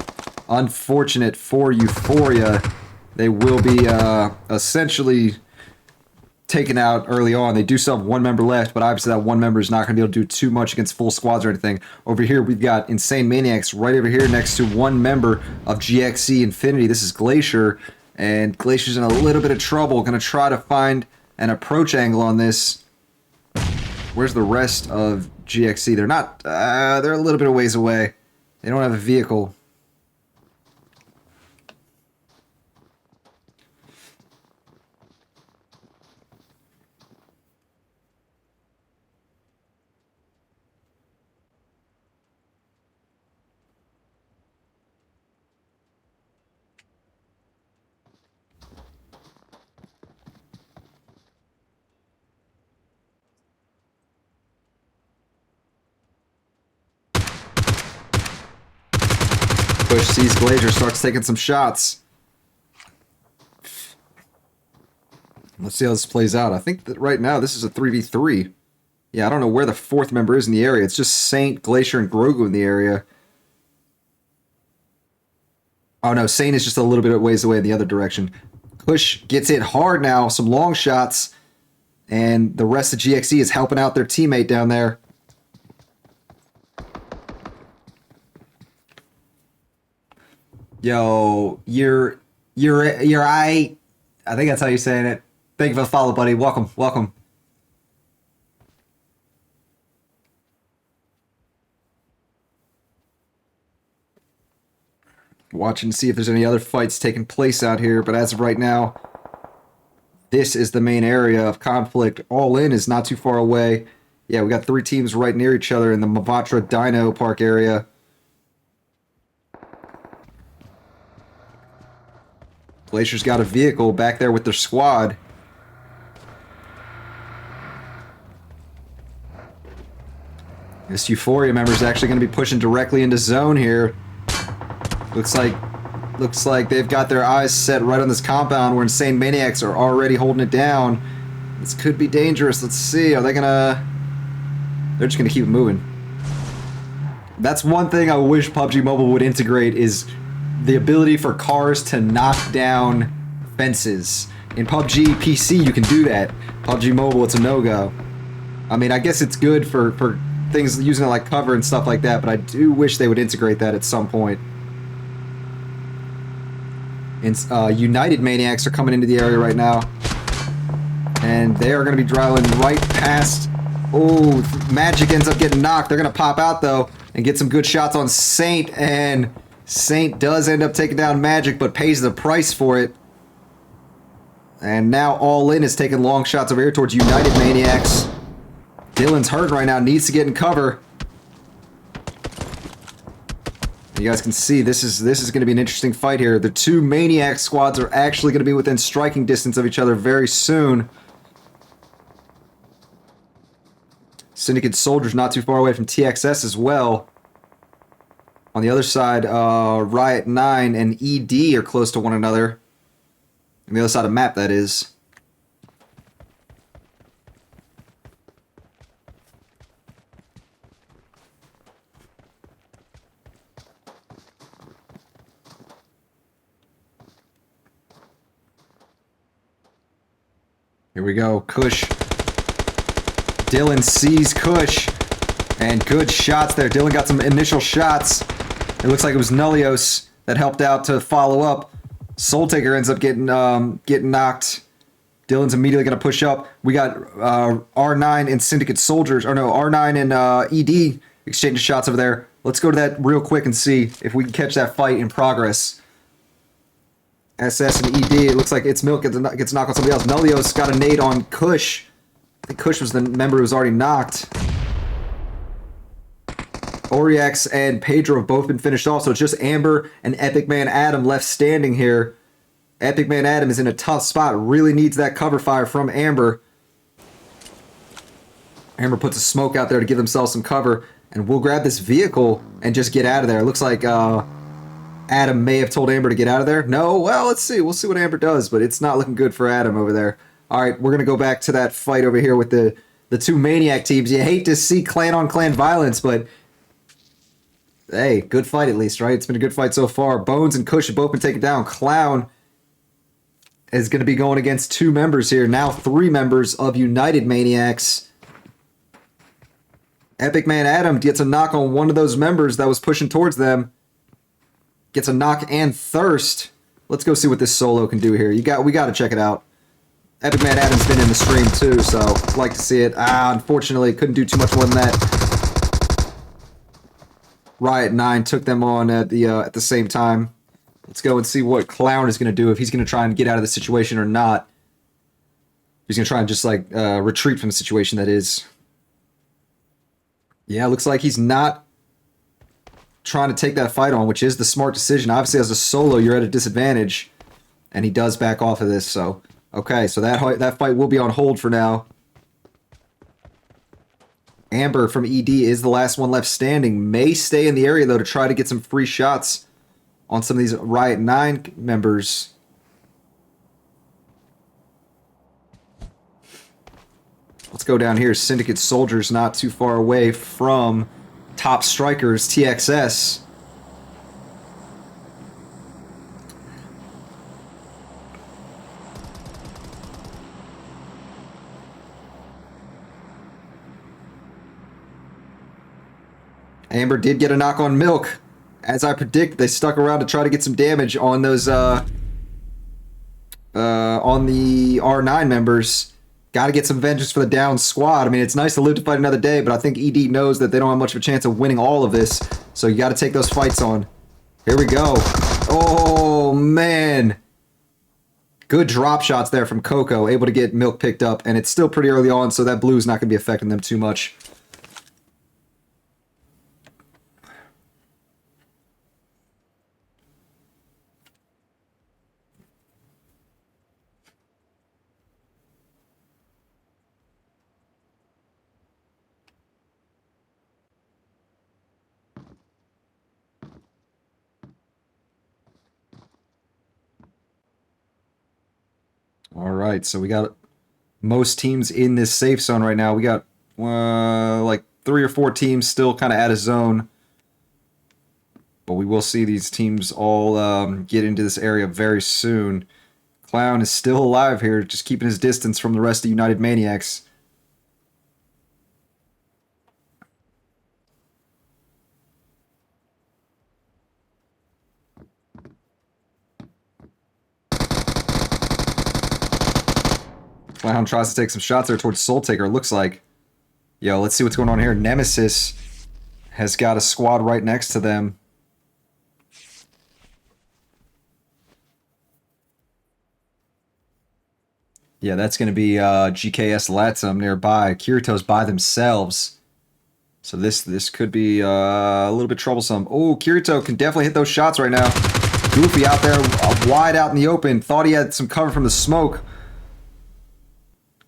unfortunate for Euphoria. They will be essentially taken out early on. They do still have one member left, but obviously that one member is not going to be able to do too much against full squads or anything. Over here, we've got Insane Maniacs right over here next to one member of GXC Infinity. This is Glacier, and Glacier's in a little bit of trouble. Going to try to find an approach angle on this. Where's the rest of GXC? They're not... they're a little bit of ways away. They don't have a vehicle. Push sees Glacier, starts taking some shots. Let's see how this plays out. I think that right now this is a 3v3. Yeah, I don't know where the fourth member is in the area. It's just Saint, Glacier, and Grogu in the area. Oh no, Saint is just a little bit of ways away in the other direction. Push gets hit hard now, some long shots. And the rest of GXE is helping out their teammate down there. Yo, you're I think that's how you're saying it. Thank you for the follow, buddy. Welcome, welcome. Watching to see if there's any other fights taking place out here, but as of right now, this is the main area of conflict. All In is not too far away. Yeah, we got 3 teams right near each other in the Mavatra Dino Park area. Glacier's got a vehicle back there with their squad. This Euphoria member is actually going to be pushing directly into zone here. Looks like they've got their eyes set right on this compound where Insane Maniacs are already holding it down. This could be dangerous. Let's see. Are they gonna... They're just gonna keep it moving. That's one thing I wish PUBG Mobile would integrate, is the ability for cars to knock down fences. In PUBG PC, you can do that. PUBG Mobile, it's a no-go. I mean, I guess it's good for things using it like cover and stuff like that, but I do wish they would integrate that at some point. And United Maniacs are coming into the area right now. And they are going to be driving right past... Oh, Magic ends up getting knocked. They're going to pop out, though, and get some good shots on Saint. And Saint does end up taking down Magic, but pays the price for it. And now All In is taking long shots over here towards United Maniacs. Dylan's hurt right now, needs to get in cover. You guys can see this is going to be an interesting fight here. The 2 Maniac squads are actually going to be within striking distance of each other very soon. Syndicate Soldiers not too far away from TXS as well. On the other side, Riot 9 and ED are close to one another. On the other side of the map, that is. Here we go, Kush. Dylan sees Kush. And good shots there. Dylan got some initial shots. It looks like it was Nullios that helped out to follow up. Soul Taker ends up getting knocked. Dylan's immediately going to push up. We got R9 and Syndicate Soldiers. Or no, R9 and ED exchanging shots over there. Let's go to that real quick and see if we can catch that fight in progress. SS and ED, it looks like It's Milk gets knocked on somebody else. Nullios got a nade on Kush. I think Kush was the member who was already knocked. Oriax and Pedro have both been finished off, so it's just Amber and Epic Man Adam left standing here. Epic Man Adam is in a tough spot, really needs that cover fire from Amber. Amber puts a smoke out there to give themselves some cover, and we'll grab this vehicle and just get out of there. It looks like Adam may have told Amber to get out of there. No? Well, let's see. We'll see what Amber does, but it's not looking good for Adam over there. All right, we're going to go back to that fight over here with the 2 Maniac teams. You hate to see clan-on-clan violence, but hey, good fight at least, right? It's been a good fight so far. Bones and Kush have both been taken down. Clown is going to be going against 2 members here. Now 3 members of United Maniacs. Epic Man Adam gets a knock on one of those members that was pushing towards them. Gets a knock and thirst. Let's go see what this solo can do here. We got to check it out. Epic Man Adam's been in the stream too, so like to see it. Unfortunately, couldn't do too much more than that. Riot 9 took them on at the same time. Let's go and see what Clown is going to do, if he's going to try and get out of the situation or not. He's going to try and just like retreat from the situation, that is. Yeah, looks like he's not trying to take that fight on, which is the smart decision. Obviously, as a solo, you're at a disadvantage, and he does back off of this. So, okay, so that fight will be on hold for now. Amber from ED is the last one left standing. May stay in the area, though, to try to get some free shots on some of these Riot 9 members. Let's go down here. Syndicate Soldiers not too far away from Top Strikers, TXS. Amber did get a knock on Milk. As I predict, they stuck around to try to get some damage on those on the R9 members. Got to get some vengeance for the down squad. I mean, it's nice to live to fight another day, but I think ED knows that they don't have much of a chance of winning all of this, so you got to take those fights on. Here we go. Oh, man. Good drop shots there from Coco, able to get Milk picked up, and it's still pretty early on, so that blue's not going to be affecting them too much. All right, so we got most teams in this safe zone right now. We got like 3 or 4 teams still kind of out of zone. But we will see these teams all get into this area very soon. Clown is still alive here, just keeping his distance from the rest of United Maniacs. Clown tries to take some shots there towards Soul Taker, looks like. Yo, let's see what's going on here. Nemesis has got a squad right next to them. Yeah, that's going to be GKS Latsum nearby. Kirito's by themselves. So this could be a little bit troublesome. Oh, Kirito can definitely hit those shots right now. Goofy out there, wide out in the open. Thought he had some cover from the smoke.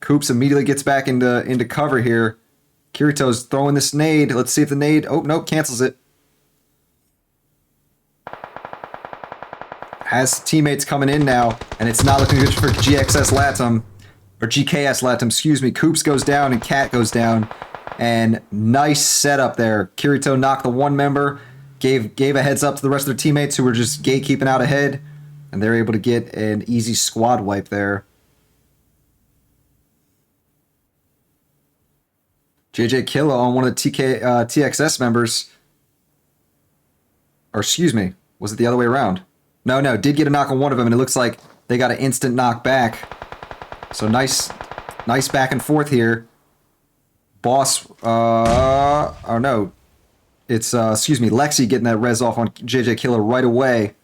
Coops immediately gets back into cover here. Kirito's throwing this nade. Let's see if the nade... Oh, nope, cancels it. Has teammates coming in now, and it's not looking good for GXS Latum. Or GKS Latum, excuse me. Coops goes down and Cat goes down. And nice setup there. Kirito knocked the one member, gave a heads up to the rest of their teammates who were just gatekeeping out ahead, and they're able to get an easy squad wipe there. JJ Killa on one of the TXS members. Or excuse me, was it the other way around? No, did get a knock on one of them, and it looks like they got an instant knock back. So nice back and forth here. Boss, or no, it's, excuse me, Lexi getting that res off on JJ Killer right away.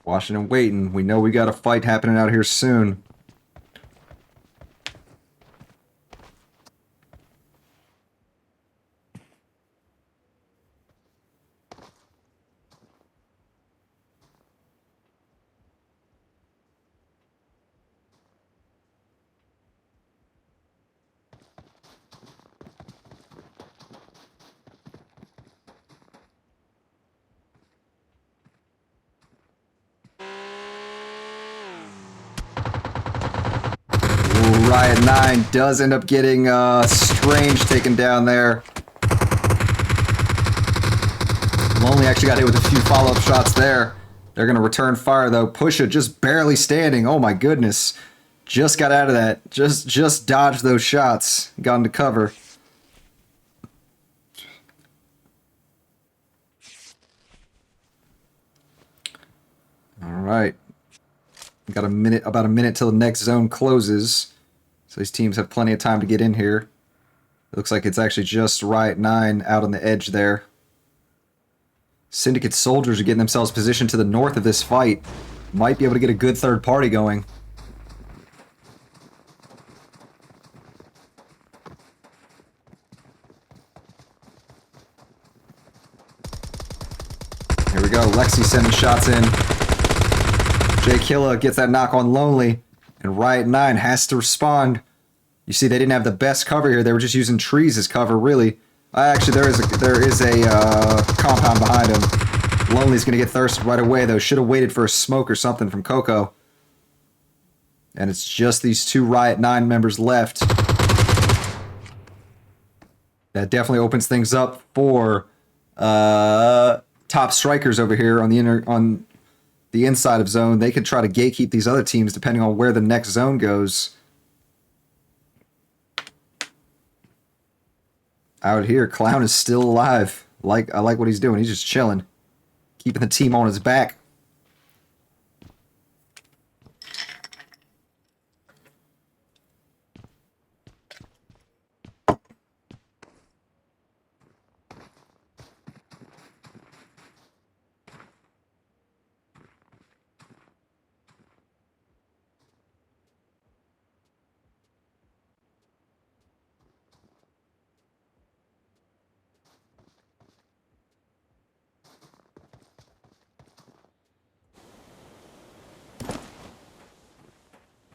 Watching and waiting. We know we got a fight happening out here soon. Riot 9 does end up getting Strange taken down there. Lonely actually got hit with a few follow-up shots there. They're going to return fire, though. Pusha just barely standing. Oh, my goodness. Just got out of that. Just dodged those shots. Got into cover. All right. Got a minute, about a minute till the next zone closes. So these teams have plenty of time to get in here. It looks like it's actually just Riot 9 out on the edge there. Syndicate soldiers are getting themselves positioned to the north of this fight. Might be able to get a good third party going. Here we go. Lexi sending shots in. Jay Killa gets that knock on Lonely. And Riot 9 has to respond. You see, they didn't have the best cover here. They were just using trees as cover, really. Actually, there is a compound behind him. Lonely's going to get thirsted right away, though. Should have waited for a smoke or something from Coco. And it's just these two Riot 9 members left. That definitely opens things up for top strikers over here on the inside of zone. They could try to gatekeep these other teams depending on where the next zone goes. Out here, Clown is still alive. I like what he's doing. He's just chilling. Keeping the team on his back.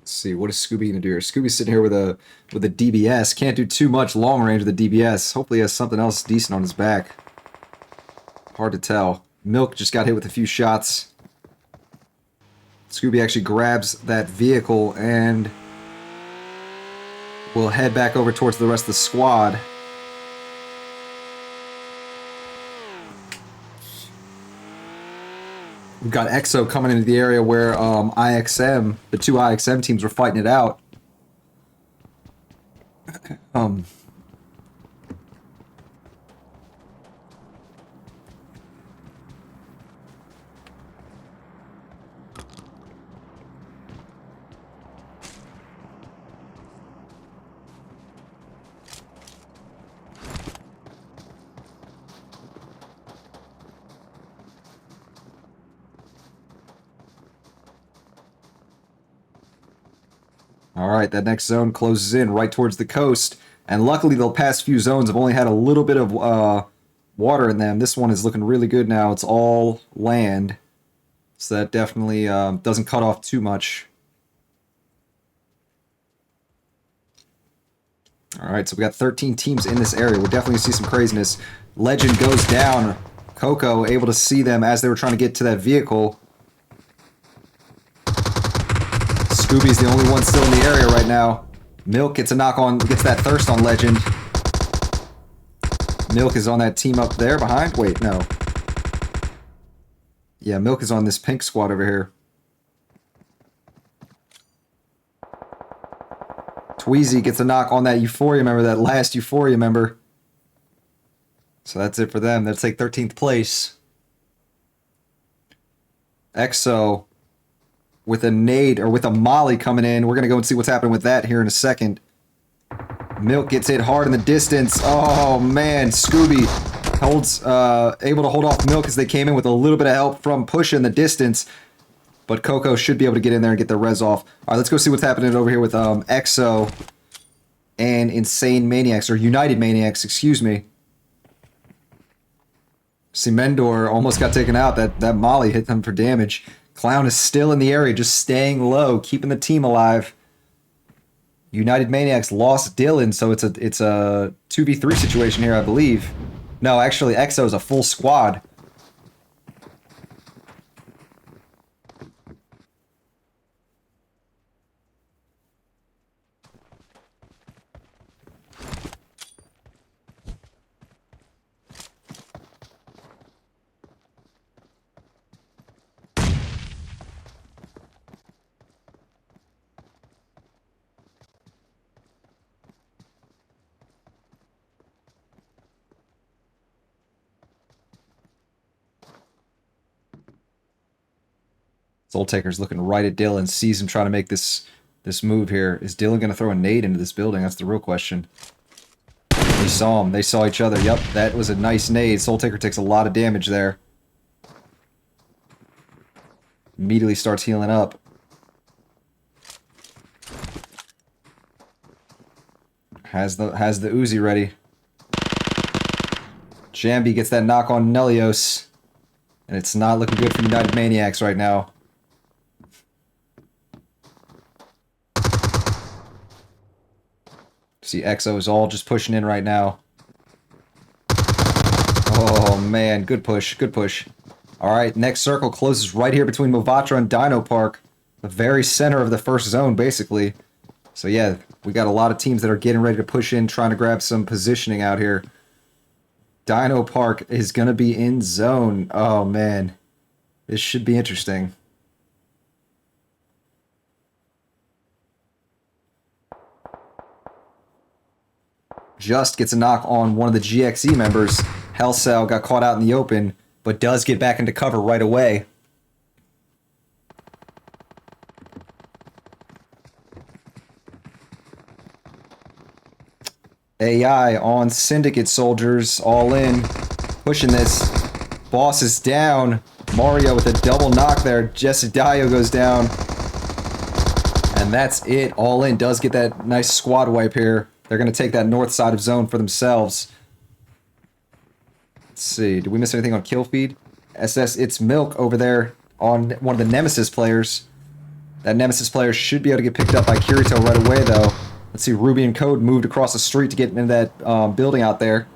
See, what is Scooby gonna do here? Scooby's sitting here with a DBS. Can't do too much long range with the DBS. Hopefully he has something else decent on his back. Hard to tell. Milk just got hit with a few shots. Scooby actually grabs that vehicle and will head back over towards the rest of the squad. We've got EXO coming into the area where IXM, the two IXM teams were fighting it out. All right, that next zone closes in right towards the coast. And luckily, the past few zones have only had a little bit of water in them. This one is looking really good now. It's all land. So that definitely doesn't cut off too much. All right, so we got 13 teams in this area. We'll definitely see some craziness. Legend goes down. Coco able to see them as they were trying to get to that vehicle. Scooby's the only one still in the area right now. Milk gets a knock on, gets that thirst on Legend. Milk is on that team up there behind. Wait, no. Yeah, Milk is on this pink squad over here. Tweezy gets a knock on that Euphoria member, that last Euphoria member. So that's it for them. They'll take 13th place. EXO with a nade, or with a molly coming in. We're going to go and see what's happening with that here in a second. Milk gets hit hard in the distance. Oh, man. Scooby holds, able to hold off Milk as they came in with a little bit of help from Pusha in the distance. But Coco should be able to get in there and get the res off. All right, let's go see what's happening over here with Exo and Insane Maniacs, or United Maniacs, excuse me. See, Mendor almost got taken out. That Molly hit them for damage. Clown is still in the area, just staying low, keeping the team alive. United Maniacs lost Dylan, so it's a 2v3 situation here, I believe. No, actually, Exo is a full squad. Soul Taker's looking right at Dylan, sees him trying to make this move here. Is Dylan going to throw a nade into this building? That's the real question. They saw him. They saw each other. Yep, that was a nice nade. Soul Taker takes a lot of damage there. Immediately starts healing up. Has the Uzi ready. Jambi gets that knock on Nelios. And it's not looking good for United Maniacs right now. See, Exo is all just pushing in right now. Oh, man. Good push. Good push. All right, next circle closes right here between Movatra and Dino Park. The very center of the first zone, basically. So, yeah, we got a lot of teams that are getting ready to push in, trying to grab some positioning out here. Dino Park is going to be in zone. Oh, man. This should be interesting. Just gets a knock on one of the GXE members. Hellcell got caught out in the open, but does get back into cover right away. AI on Syndicate soldiers, all in, pushing this. Boss is down. Mario with a double knock there. Jesse Dio goes down. And that's it. All in does get that nice squad wipe here. They're going to take that north side of zone for themselves. Let's see. Did we miss anything on kill feed? SS It's Milk over there on one of the Nemesis players. That Nemesis player should be able to get picked up by Kirito right away, though. Let's see. Ruby and Code moved across the street to get into that building out there.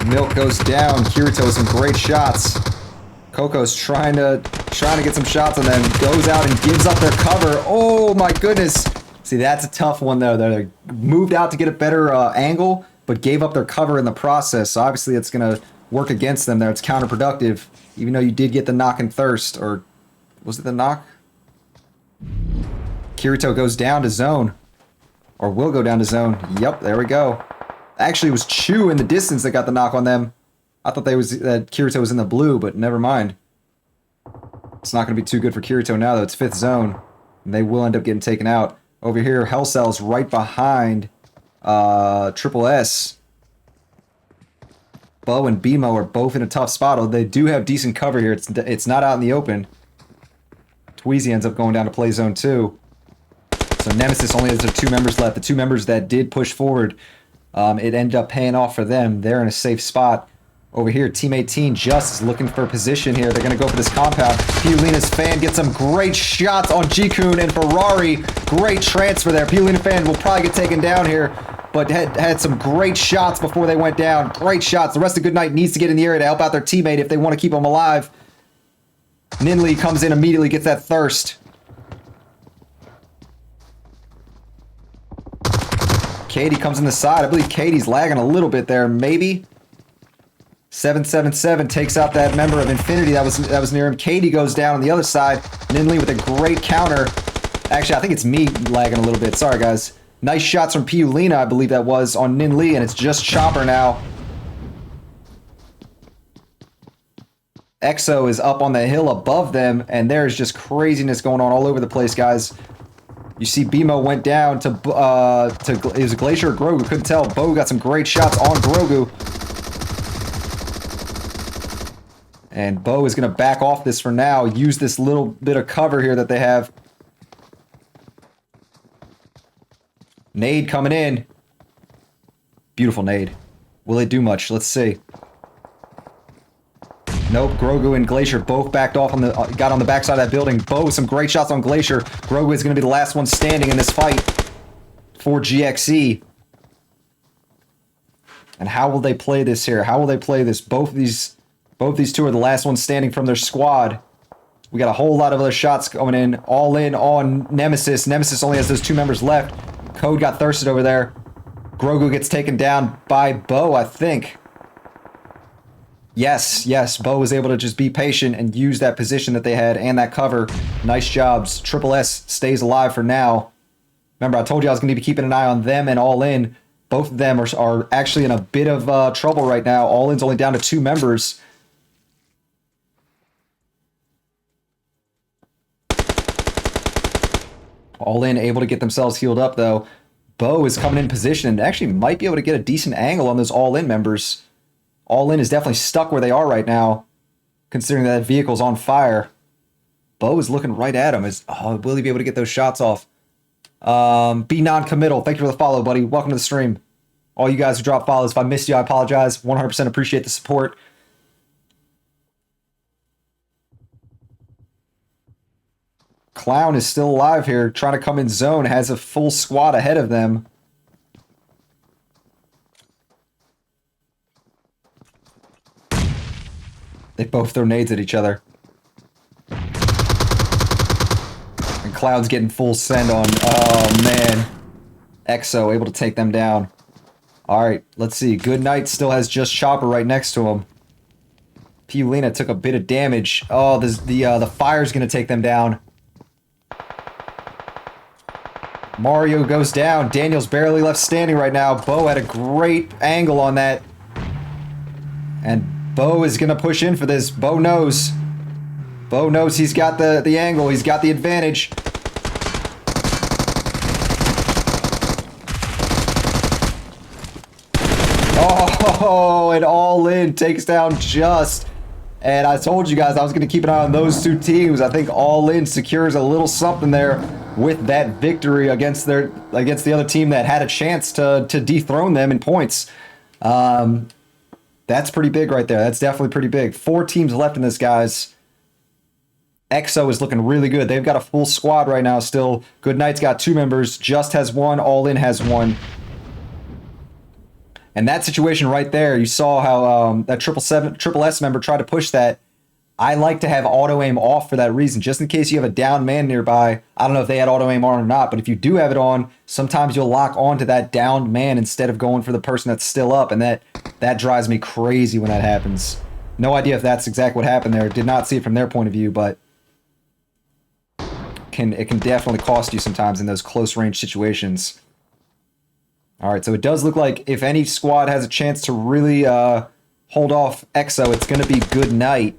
Milk goes down. Kirito with some great shots. Coco's trying to get some shots and then goes out and gives up their cover. Oh my goodness. See, that's a tough one though. They moved out to get a better angle, but gave up their cover in the process. So obviously it's going to work against them there. It's counterproductive, even though you did get the knock and thirst. Or was it the knock? Kirito goes down to zone. Or will go down to zone. Yep, there we go. Actually, it was Chu in the distance that got the knock on them. I thought that Kirito was in the blue, but never mind. It's not going to be too good for Kirito now, though. It's 5th zone, and they will end up getting taken out. Over here, Hellcell's right behind Triple S. Bo and BMO are both in a tough spot. Although they do have decent cover here. It's not out in the open. Tweezy ends up going down to play zone 2. So Nemesis only has their 2 members left. The 2 members that did push forward, it ended up paying off for them. They're in a safe spot. Over here, Team 18 just is looking for position here. They're going to go for this compound. Piolina's fan gets some great shots on G-Kun and Ferrari. Great transfer there. Piolina fan will probably get taken down here, but had some great shots before they went down. Great shots. The rest of Goodnight needs to get in the area to help out their teammate if they want to keep them alive. Ninli comes in immediately, gets that thirst. Katie comes in the side. I believe Katie's lagging a little bit there, maybe. 777 takes out that member of Infinity that was near him. Katie goes down on the other side. Ninli with a great counter. Actually, I think it's me lagging a little bit. Sorry, guys. Nice shots from Piolina, I believe that was, on Ninli, and it's just Chopper now. Exo is up on the hill above them, and there's just craziness going on all over the place, guys. You see BMO went down to it was Glacier or Grogu, couldn't tell. Bo got some great shots on Grogu. And Bo is going to back off this for now, use this little bit of cover here that they have. Nade coming in. Beautiful nade. Will it do much? Let's see. Nope, Grogu and Glacier both backed off on the got on the backside of that building. Bo with some great shots on Glacier. Grogu is going to be the last one standing in this fight for GXE. And how will they play this here? How will they play this? Both these two are the last ones standing from their squad. We got a whole lot of other shots going in. All in on Nemesis. Nemesis only has those 2 members left. Code got thirsted over there. Grogu gets taken down by Bo, I think. Yes, Bo was able to just be patient and use that position that they had and that cover. Nice jobs. Triple S stays alive for now. Remember, I told you I was going to be keeping an eye on them and All In. Both of them are actually in a bit of trouble right now. All In's only down to 2 members. All In able to get themselves healed up, though. Bo is coming in position and actually might be able to get a decent angle on those All In members. All In is definitely stuck where they are right now, considering that vehicle's on fire. Bo is looking right at him. Will he be able to get those shots off? Be non-committal. Thank you for the follow, buddy. Welcome to the stream. All you guys who drop follows, if I missed you, I apologize. 100% appreciate the support. Clown is still alive here, trying to come in zone, has a full squad ahead of them. They both throw nades at each other. And Cloud's getting full send on. Oh, man. Exo able to take them down. Alright, let's see. Good Night still has just Chopper right next to him. Piolina took a bit of damage. Oh, the fire's going to take them down. Mario goes down. Daniel's barely left standing right now. Bo had a great angle on that. And Bo is going to push in for this. Bo knows. Bo knows he's got the angle. He's got the advantage. Oh, and All In takes down Just. And I told you guys I was going to keep an eye on those 2 teams. I think All In secures a little something there with that victory against the other team that had a chance to dethrone them in points. That's pretty big right there. That's definitely pretty big. 4 teams left in this, guys. Exo is looking really good. They've got a full squad right now still. Good Night's got 2 members. Just has 1. All In has 1. And that situation right there, you saw how that triple S member tried to push that. I like to have auto aim off for that reason, just in case you have a downed man nearby. I don't know if they had auto aim on or not, but if you do have it on, sometimes you'll lock onto that downed man instead of going for the person that's still up, and that drives me crazy when that happens. No idea if that's exactly what happened there. Did not see it from their point of view, but it can definitely cost you sometimes in those close range situations. All right, so it does look like if any squad has a chance to really hold off Exo, it's going to be Good Night.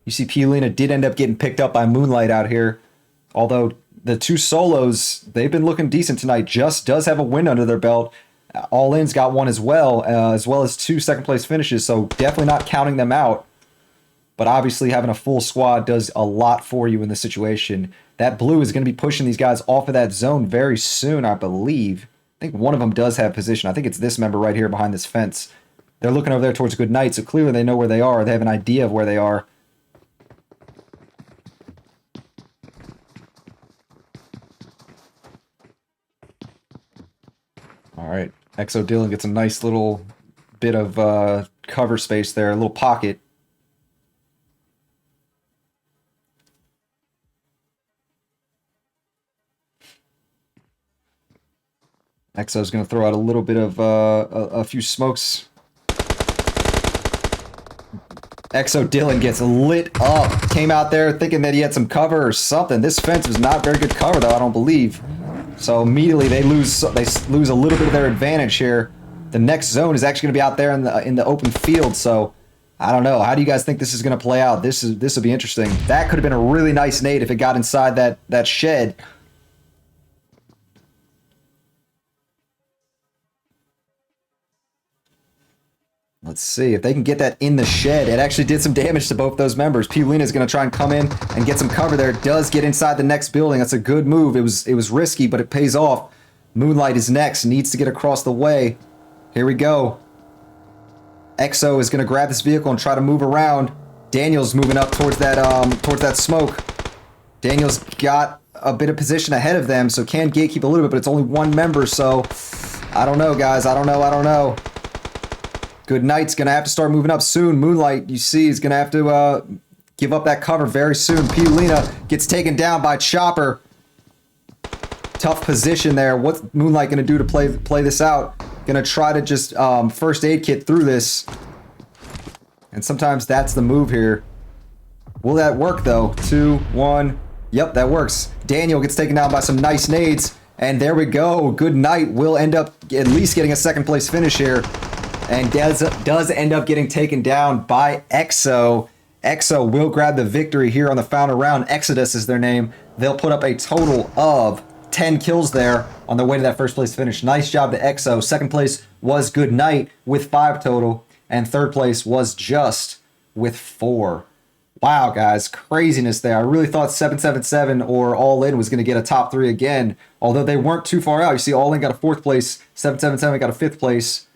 You see Piolina did end up getting picked up by Moonlight out here. Although the 2 solos, they've been looking decent tonight. Just does have a win under their belt. All In's got 1 as well as 2 second-place finishes, so definitely not counting them out. But obviously having a full squad does a lot for you in this situation. That blue is going to be pushing these guys off of that zone very soon, I believe. I think one of them does have position. I think it's this member right here behind this fence. They're looking over there towards Good Night, so clearly they know where they are. They have an idea of where they are. All right, Exo Dylan gets a nice little bit of cover space there, a little pocket. Exo's going to throw out a little bit of a few smokes. Exo Dylan gets lit up. Came out there thinking that he had some cover or something. This fence was not very good cover, though, I don't believe. So immediately they lose a little bit of their advantage here. The next zone is actually going to be out there in the open field. So I don't know. How do you guys think this is going to play out? This will be interesting. That could have been a really nice nade if it got inside that shed. Let's see if they can get that in the shed. It actually did some damage to both those members. Piolina is going to try and come in and get some cover there. Does get inside the next building. That's a good move. It was risky, but it pays off. Moonlight is next. Needs to get across the way. Here we go. EXO is going to grab this vehicle and try to move around. Daniel's moving up towards that smoke. Daniel's got a bit of position ahead of them, so can gatekeep a little bit, but it's only one member, so I don't know, guys. I don't know. Good Night's going to have to start moving up soon. Moonlight, you see, is going to have to give up that cover very soon. Piolina gets taken down by Chopper. Tough position there. What's Moonlight going to do to play this out? Going to try to just first aid kit through this. And sometimes that's the move here. Will that work, though? 2, 1. Yep, that works. Daniel gets taken down by some nice nades. And there we go. Good Night will end up at least getting a second place finish here. And does end up getting taken down by EXO. EXO will grab the victory here on the final round. Exodus is their name. They'll put up a total of 10 kills there on their way to that first place finish. Nice job to EXO. Second place was Good Night with 5 total. And third place was Just with 4. Wow, guys, craziness there. I really thought 777 or All In was going to get a top 3 again, although they weren't too far out. You see, All In got a 4th place, 777 got a 5th place.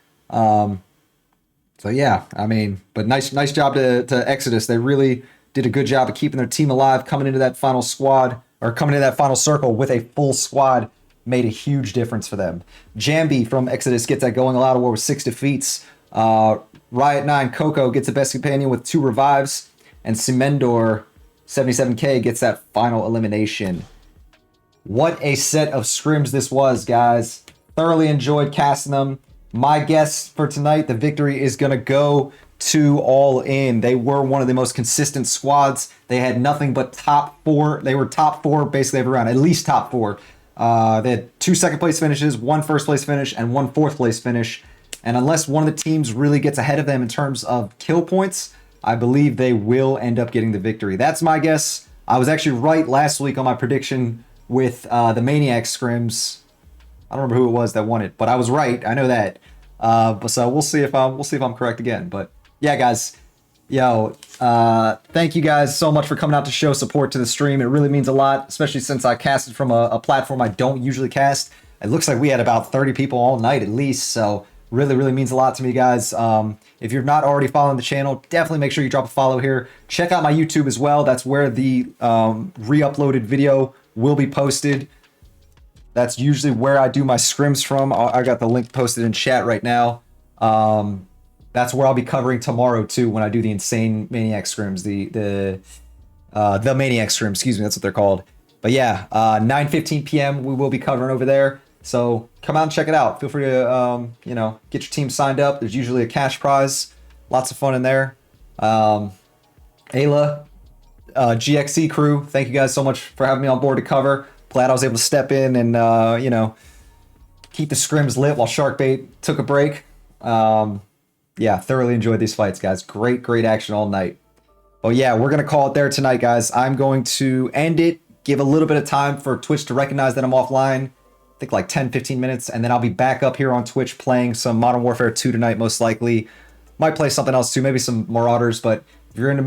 So yeah, I mean, but nice job to Exodus. They really did a good job of keeping their team alive, coming into that final squad, or coming into that final circle with a full squad. Made a huge difference for them. Jambi from Exodus gets that going. A lot of war with 6 defeats. Riot 9 Coco gets the best companion with 2 revives. And Simendor 77K gets that final elimination. What a set of scrims this was, guys. Thoroughly enjoyed casting them. My guess for tonight, the victory is going to go to All In. They were one of the most consistent squads. They had nothing but top 4. They were top 4 basically every round, at least top 4. They had 2 second place finishes, 1 first place finish, and 1 fourth place finish. And unless one of the teams really gets ahead of them in terms of kill points, I believe they will end up getting the victory. That's my guess. I was actually right last week on my prediction with the Maniac Scrims. I don't remember who it was that won it, but I was right. I know that. But so we'll see if I'm correct again. But yeah, guys, thank you guys so much for coming out to show support to the stream. It really means a lot, especially since I casted from a platform I don't usually cast. It looks like we had about 30 people all night at least. So really means a lot to me, guys. If you're not already following the channel, definitely make sure you drop a follow here. Check out my YouTube as well. That's where the re-uploaded video will be posted. That's usually where I do my scrims from. I got the link posted in chat right now. That's where I'll be covering tomorrow too when I do the Insane Maniac scrims, the Maniac scrims, excuse me, that's what they're called. But yeah, 9:15 p.m. we will be covering over there. So come out and check it out. Feel free to get your team signed up. There's usually a cash prize, lots of fun in there. Ayla, GXC crew, thank you guys so much for having me on board to cover. Glad I was able to step in and keep the scrims lit while Sharkbait took a break. Yeah, thoroughly enjoyed these fights, guys. Great action all night. Oh yeah, we're gonna call it there tonight, guys. I'm going to end it, give a little bit of time for Twitch to recognize that I'm offline. I think like 10-15 minutes, and then I'll be back up here on Twitch playing some Modern Warfare 2 tonight, most likely. Might play something else too, maybe some Marauders. But if you're into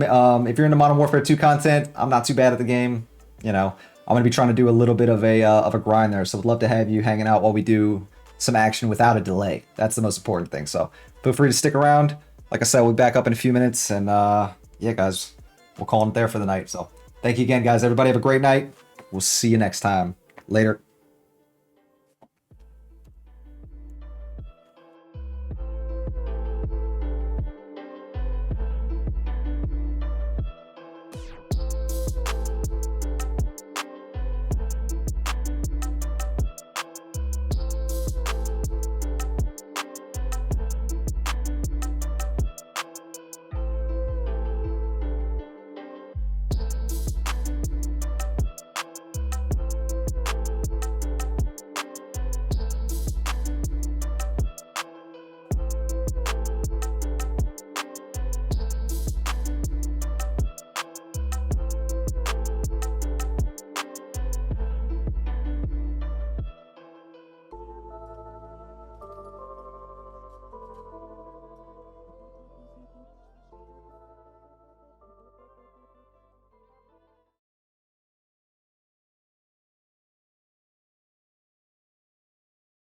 Modern Warfare 2 content, I'm not too bad at the game. I'm gonna be trying to do a little bit of a grind there, so would love to have you hanging out while we do some action without a delay. That's the most important thing. So feel free to stick around. Like I said, we'll be back up in a few minutes, and yeah, guys, we'll call it there for the night. So thank you again, guys. Everybody have a great night. We'll see you next time. Later.